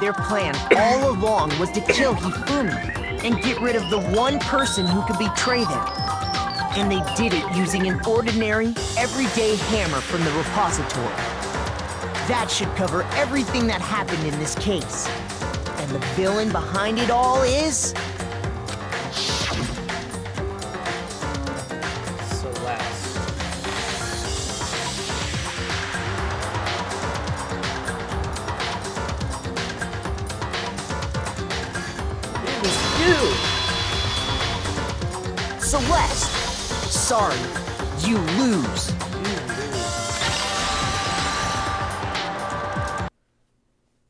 Their plan all along was to kill Hifumi and get rid of the one person who could betray them. And they did it using an ordinary, everyday hammer from the repository. That should cover everything that happened in this case. And the villain behind it all is... Celeste! Sorry, you lose.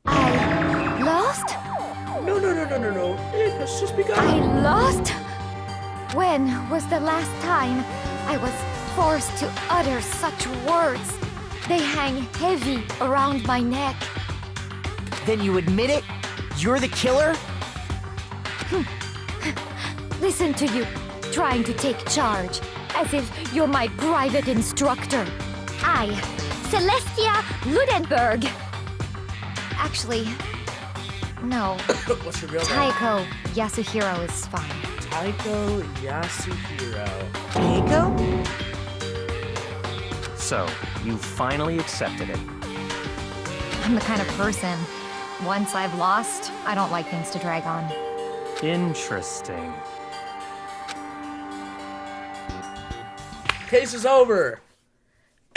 I lost? No. It has just begun. I lost? When was the last time I was forced to utter such words? They hang heavy around my neck. Then you admit it? You're the killer? Listen to you, trying to take charge, as if you're my private instructor. I, Celestia Ludenberg. Actually, no. What's your real name? Taiko Yasuhiro is fine. Taiko Yasuhiro. Taiko? So, you finally accepted it. I'm the kind of person, once I've lost, I don't like things to drag on. Interesting. Case is over.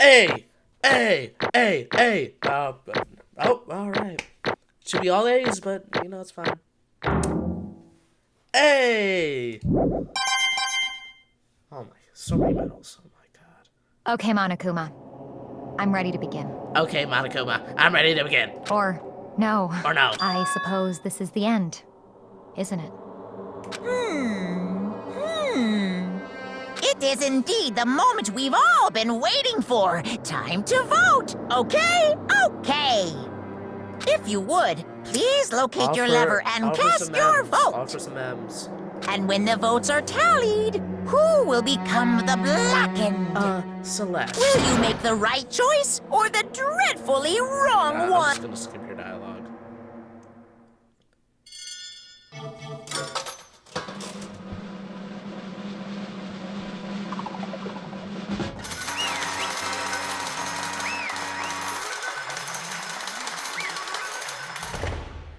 A. Oh, all right. Should be all A's, but you know it's fine. A. Oh my, so many medals. Oh my god. Okay, Monokuma. I'm ready to begin. Okay, Monokuma, I'm ready to begin. Or no. Or no. I suppose this is the end, isn't it? It is indeed the moment we've all been waiting for. Time to vote, okay? Okay. If you would, please locate your lever and cast your vote. Offer some M's. And when the votes are tallied, who will become the blackened? Celeste. Will you make the right choice or the dreadfully wrong I'm one? just gonna skip your dialogue.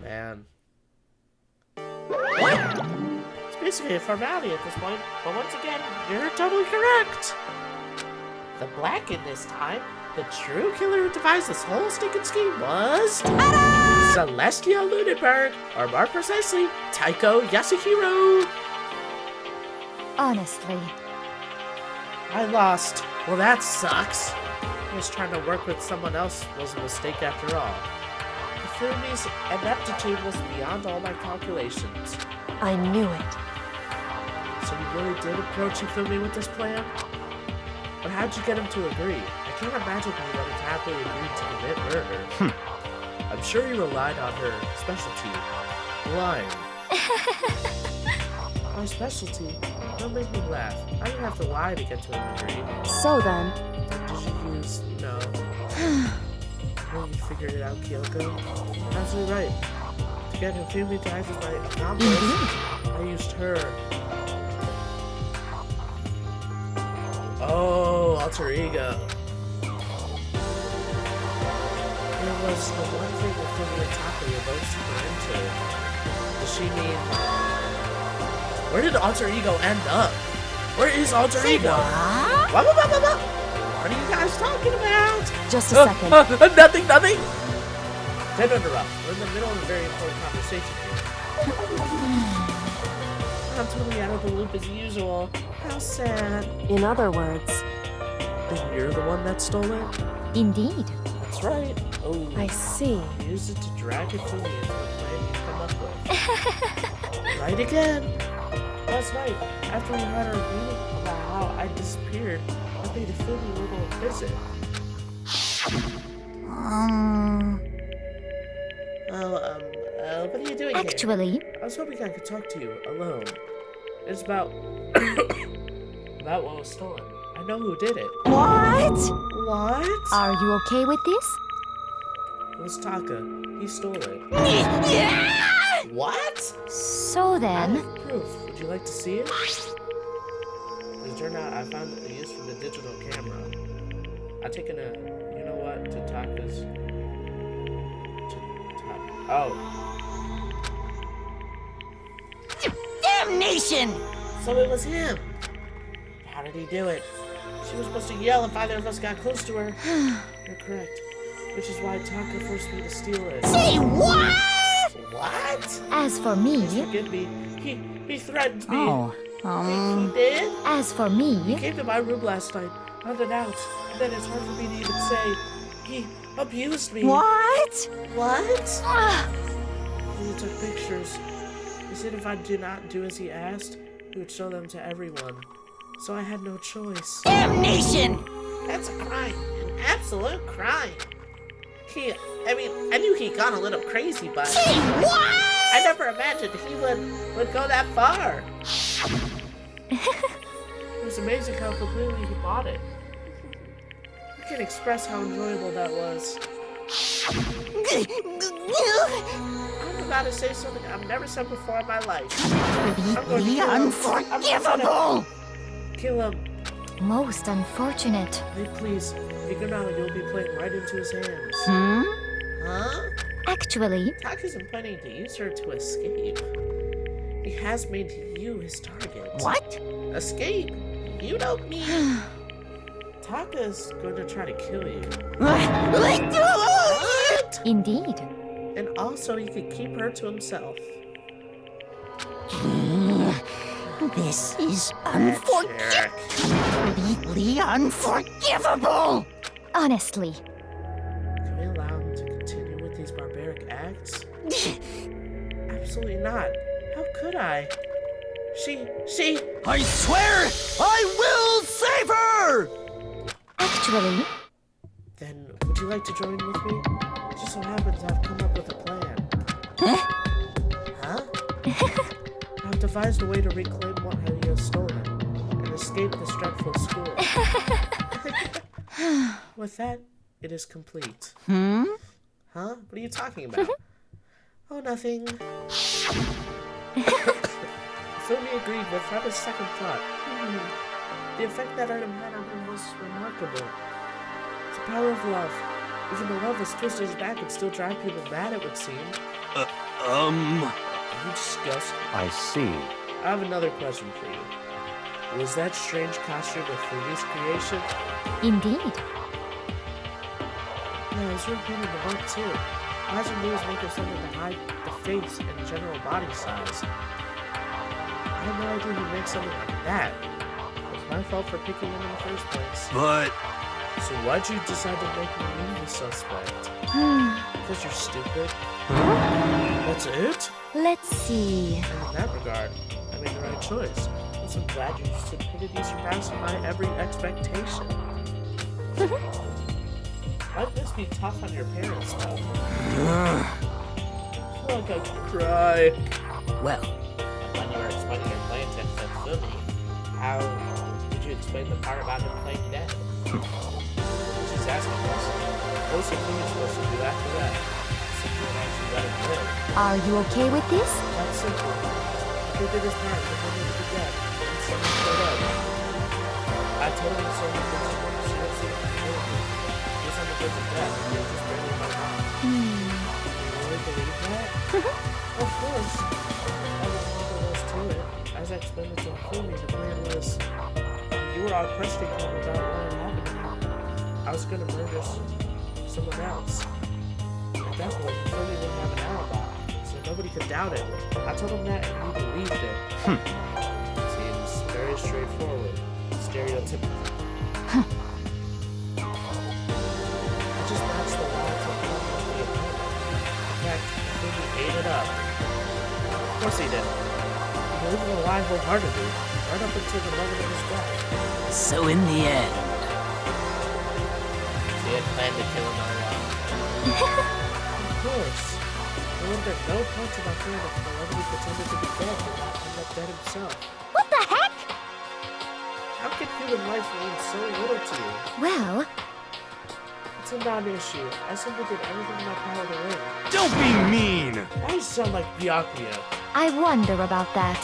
Man. It's basically a formality at this point, but once again, you're totally correct. The blackened this time, the true killer who devised this whole stinking scheme was... Celestia Ludenberg, or more precisely, Taiko Yasuhiro. Honestly. I lost. Well, that sucks. I was trying to work with someone else was a mistake after all. Fumi's ineptitude was beyond all my calculations. I knew it. So you really did approach Fumi with this plan? But how'd you get him to agree? I can't imagine he would have happily agreed to commit murder. I'm sure you relied on her specialty, lying. My specialty? Don't make me laugh. I didn't have to lie to get to him agree. So then, Did you use, well, you figured it out, Kyoko? Absolutely right. To get Fumi to act as my accomplice, I used her. Oh, alter ego. It was the one thing that Fumi and Taka were both super into. Does she mean... Where did alter ego end up? Where is alter ego? What are you guys talking about? just a second. Nothing. Don't interrupt. We're in the middle of a very important conversation here. I'm totally out of the loop as usual. How sad. In other words, Then you're the one that stole it? Indeed. That's right. Oh, I see. you used it to drag it Fumi into the plan you come up with. Right again. Last night, after we had our meeting about how I disappeared, I paid Fumi a little visit. What are you doing Actually, here? I was hoping I could talk to you alone. It's about about what was stolen. I know who did it. What? are you okay with this? It was Taka. He stole it. What? So I then, have proof. Would you like to see it? As it turned out, I found a use for the digital camera. I've taken a, you know what, to Taka's. Oh. Damnation! So it was him. How did he do it? She was supposed to yell if either of us got close to her. You're correct. Which is why Taka forced me to steal it. Say what? What? as for Please me, forgive me. He threatened me. Oh, He did? as for He me, came to my room last night, found it out, and then it's hard for me to even say. He abused me. what? What? He took pictures. He said if I do not do as he asked, he would show them to everyone. So I had no choice. Damnation! That's a crime. An absolute crime. I knew he'd gone a little crazy, but... Say what? I never imagined he would go that far. It was amazing how completely he bought it. I can't express how enjoyable that was. I'm about to say something I've never said before in my life. I'm going to kill him. Unforgivable! Kill him. Most unfortunate. Hey, please, figure now you'll be playing right into his hands. Huh? Actually, Tak isn't planning to use her to escape. He has made you his target. What? Escape? You don't mean... Taka's going to try to kill you. What? indeed. And also, he could keep her to himself. This is completely unforgivable! Honestly. Can we allow him to continue with these barbaric acts? Absolutely not. How could I? She... I swear I will save her! Actually, Then, would you like to join with me? It just so happens I've come up with a plan. Huh? I've devised a way to reclaim what he has stolen and escape this dreadful school. With that, it is complete. Huh? What are you talking about? Oh, nothing. Fumi agreed without a second thought. The effect that item had on him was remarkable. The power of love. Even though love was twisted his back, it still drive people mad, it would seem. You disgust. I see. I have another question for you. Was that strange costume a Fumi's creation? indeed. Yeah, it was repainted the mark too. Why doesn't Lewis make her something to hide the face and general body size? I had no idea he'd make something like that. It was my fault for picking him in the first place. But So why'd you decide to make me the suspect? Because you're stupid? That's it? Let's see. And in that regard, I made the right choice. I'm so glad your stupidity surpassed my every expectation. Might this be tough on your parents, though? I feel like I could cry. Well, When you were explaining your plan to Fumi, how did you explain the part about him playing dead? She's asking us. What was Fumi supposed to do after that? Simply actually let him live. Are you okay with this? That's simple. He did his part, pretending to be dead, and someone showed up. I told him so many things she had seen him before me. He was on the verge of death, and he was just barely my mom. Do you really believe that? Of course. I don't know what there was to it. As I explained it to Fumi, the plan was... You were all questioning him about what had happened to me. I was gonna murder someone else. At that point, Fumi didn't have an alibi, so nobody could doubt it. I told him that, and he believed it. Seems very straightforward. Stereotypical. I just matched the lines of the opponent. In fact, Fumi ate it up. Of course he did. He believed in the lie wholeheartedly, right up until the moment of his death. so in the end, He had planned to kill him all along. Of course. No one got no punch about fearing that Celebrity pretended to be dead and not end up dead himself. What the heck? How can human life mean so little to you? Well, It's a non-issue. I simply did everything in my power to win. don't be mean! I sound like Byakuya. I wonder about that.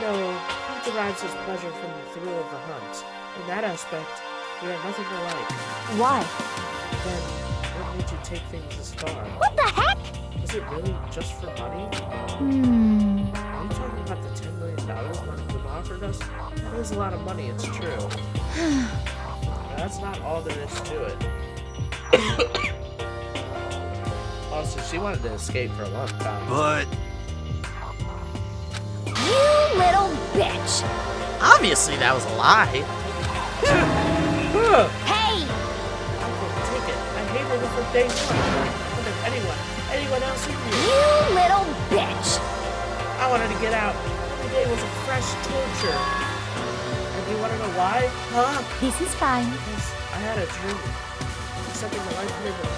No, he derives his pleasure from the thrill of the hunt. In that aspect, we are nothing alike. Why? Then, what made you take things this far? What the heck? Was it really just for money? Are you talking about the $10 million Monokuma offered us? That is a lot of money, it's true. But that's not all there is to it. Also, she wanted to escape for a long time. But You little bitch! Obviously, that was a lie. Hey! I couldn't take it. I hated it from day one. And if anyone else who knew. You little bitch! I wanted to get out. Every day was a fresh torture. And you want to know why? Huh? This is fine. Because I had a dream. Accepting the life living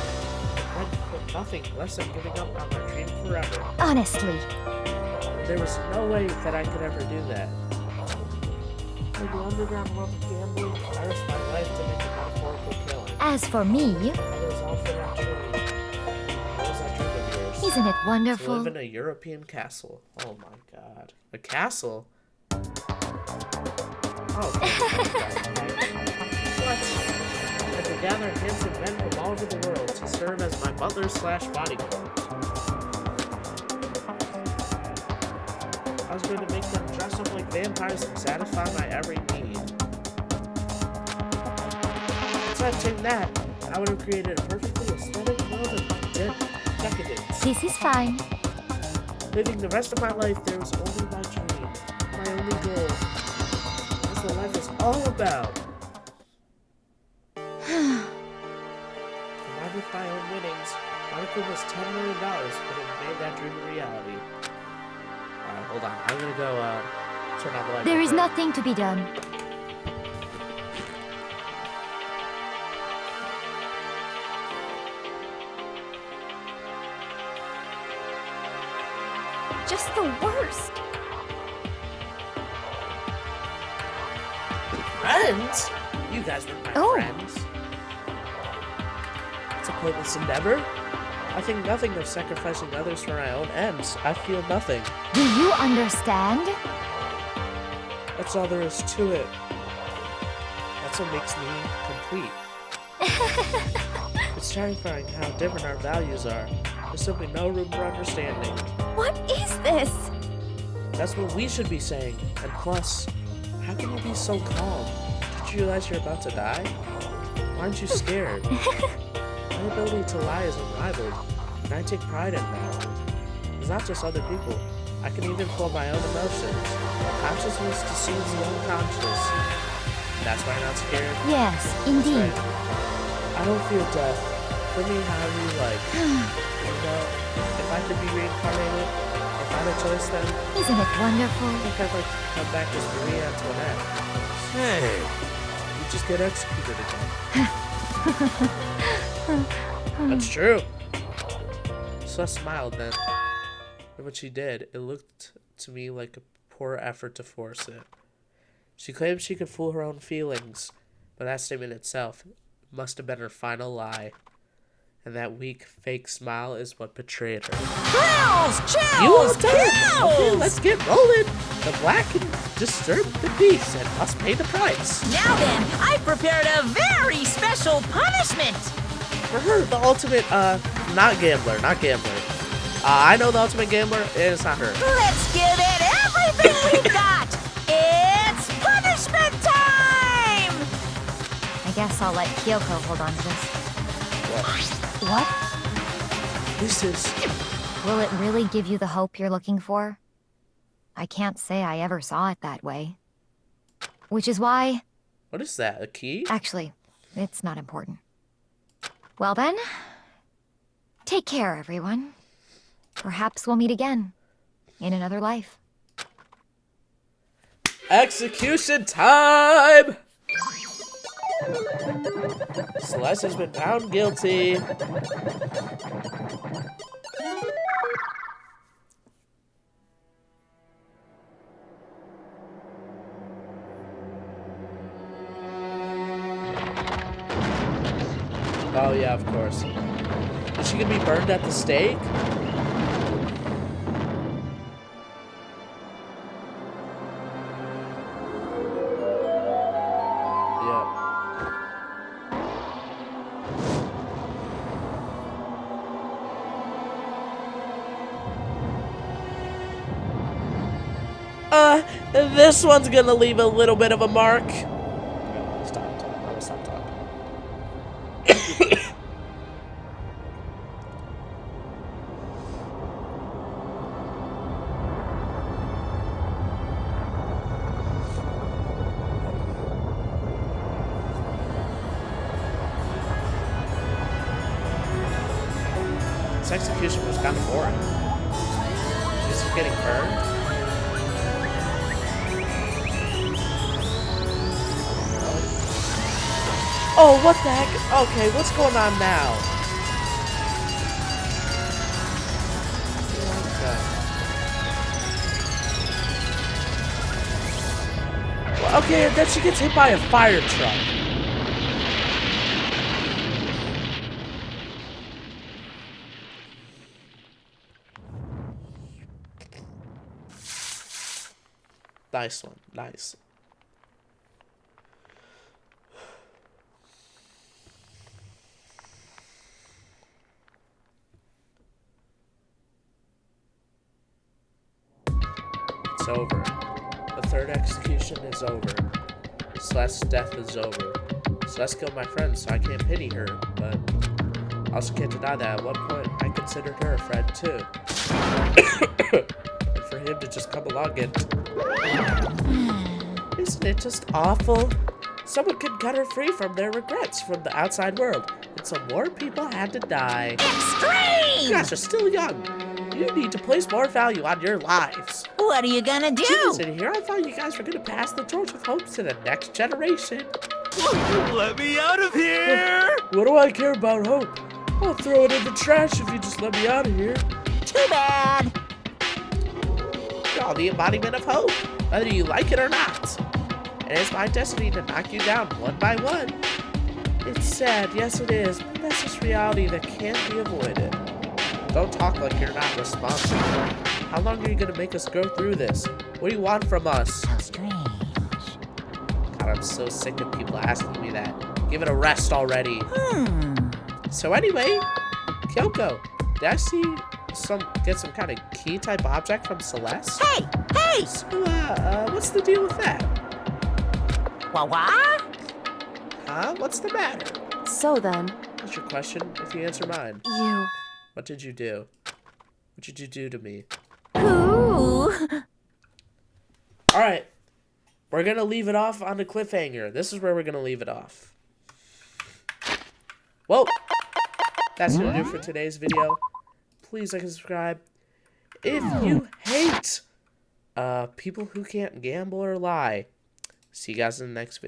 meant for nothing less than giving up on my dream forever. Honestly. There was no way that I could ever do that. In the underground world of gambling, I risked my life to make a metaphorical killing. As for me, And it was all for that dream. What was that dream of yours? isn't it To wonderful? live in a European castle. Oh my god. A castle? Oh, what? And to gather handsome men from all over the world to serve as my butler/bodyguard. I was going to make them dress up like vampires and satisfy my every need. Instead of doing that, I would have created a perfectly aesthetic world of decadence. This is fine. Living the rest of my life, there was only my dream, my only goal. That's what life is all about. Combined with my own winnings, Monaco's $10 million would have made that dream a reality. Alright, hold on. I'm gonna go, turn on the light. There is nothing to be done. Just the worst. Friends? You guys were my friends. It's a pointless endeavor. I think nothing of sacrificing others for my own ends. I feel nothing. Do you understand? That's all there is to it. That's what makes me complete. It's terrifying how different our values are. There's simply no room for understanding. What is this? That's what we should be saying. And plus, how can you be so calm? Did you realize you're about to die? Why aren't you scared? My ability to lie is unrivaled, and I take pride in that. It's not just other people. I can even feel my own emotions. Consciousness deceives the unconscious. That's why you're not scared? Yes, indeed. Right. I don't feel death. For me, however you like. You know, if I could be reincarnated, if I had a choice then, Isn't it wonderful? I think I'd like to come back as Marie Antoinette. Hey, You just get executed again. That's true. Celeste smiled then. And when she did, it looked to me like a poor effort to force it. She claimed she could fool her own feelings, but that statement itself must have been her final lie. And that weak, fake smile is what betrayed her. Chills! You all Chills! done! Okay, Chills! let's get rolling! The black can disturb the beast and must pay the price. Now then, I've prepared a very special punishment! For her, the ultimate, not gambler. I know the ultimate gambler, and it's not her. Let's give it everything we've got! It's punishment time! I guess I'll let Kyoko hold on to this. What? This is... Will it really give you the hope you're looking for? I can't say I ever saw it that way. Which is why... What is that, a key? Actually, it's not important. Well then, take care, everyone. Perhaps we'll meet again, in another life. Execution time! Celeste has been found guilty. Oh yeah, of course. Is she gonna be burned at the stake? This one's gonna leave a little bit of a mark. Stop talking. This execution was kind of boring. This is getting burned. Oh, what the heck? Okay, what's going on now? Well, okay, and then she gets hit by a fire truck. Nice one, nice. It's over. The third execution is over. Celeste's death is over. Celeste killed my friend, so I can't pity her, but I also can't deny that at one point I considered her a friend too. And for him to just come along and... Isn't it just awful? Someone could cut her free from their regrets from the outside world, and some more people had to die. Extreme! You guys are still young. You need to place more value on your lives. What are you gonna do? Jeez, and here I thought you guys were gonna pass the torch of hope to the next generation. Let me out of here! What do I care about hope? I'll throw it in the trash if you just let me out of here. Too bad. You're all the embodiment of hope, whether you like it or not. And it's my destiny to knock you down one by one. It's sad, yes it is, but that's just reality that can't be avoided. Don't talk like you're not responsible. How long are you gonna make us go through this? What do you want from us? How strange. God, I'm so sick of people asking me that. Give it a rest already. So anyway, Kyoko, did I see get some kind of key type object from Celeste? Hey! Hey! So, what's the deal with that? What? Huh? What's the matter? So then, What's your question if you answer mine? you... What did you do? What did you do to me? Ooh. Alright. We're gonna leave it off on a cliffhanger. This is where we're gonna leave it off. Well, that's gonna do for today's video. Please like and subscribe. If you hate people who can't gamble or lie. See you guys in the next video.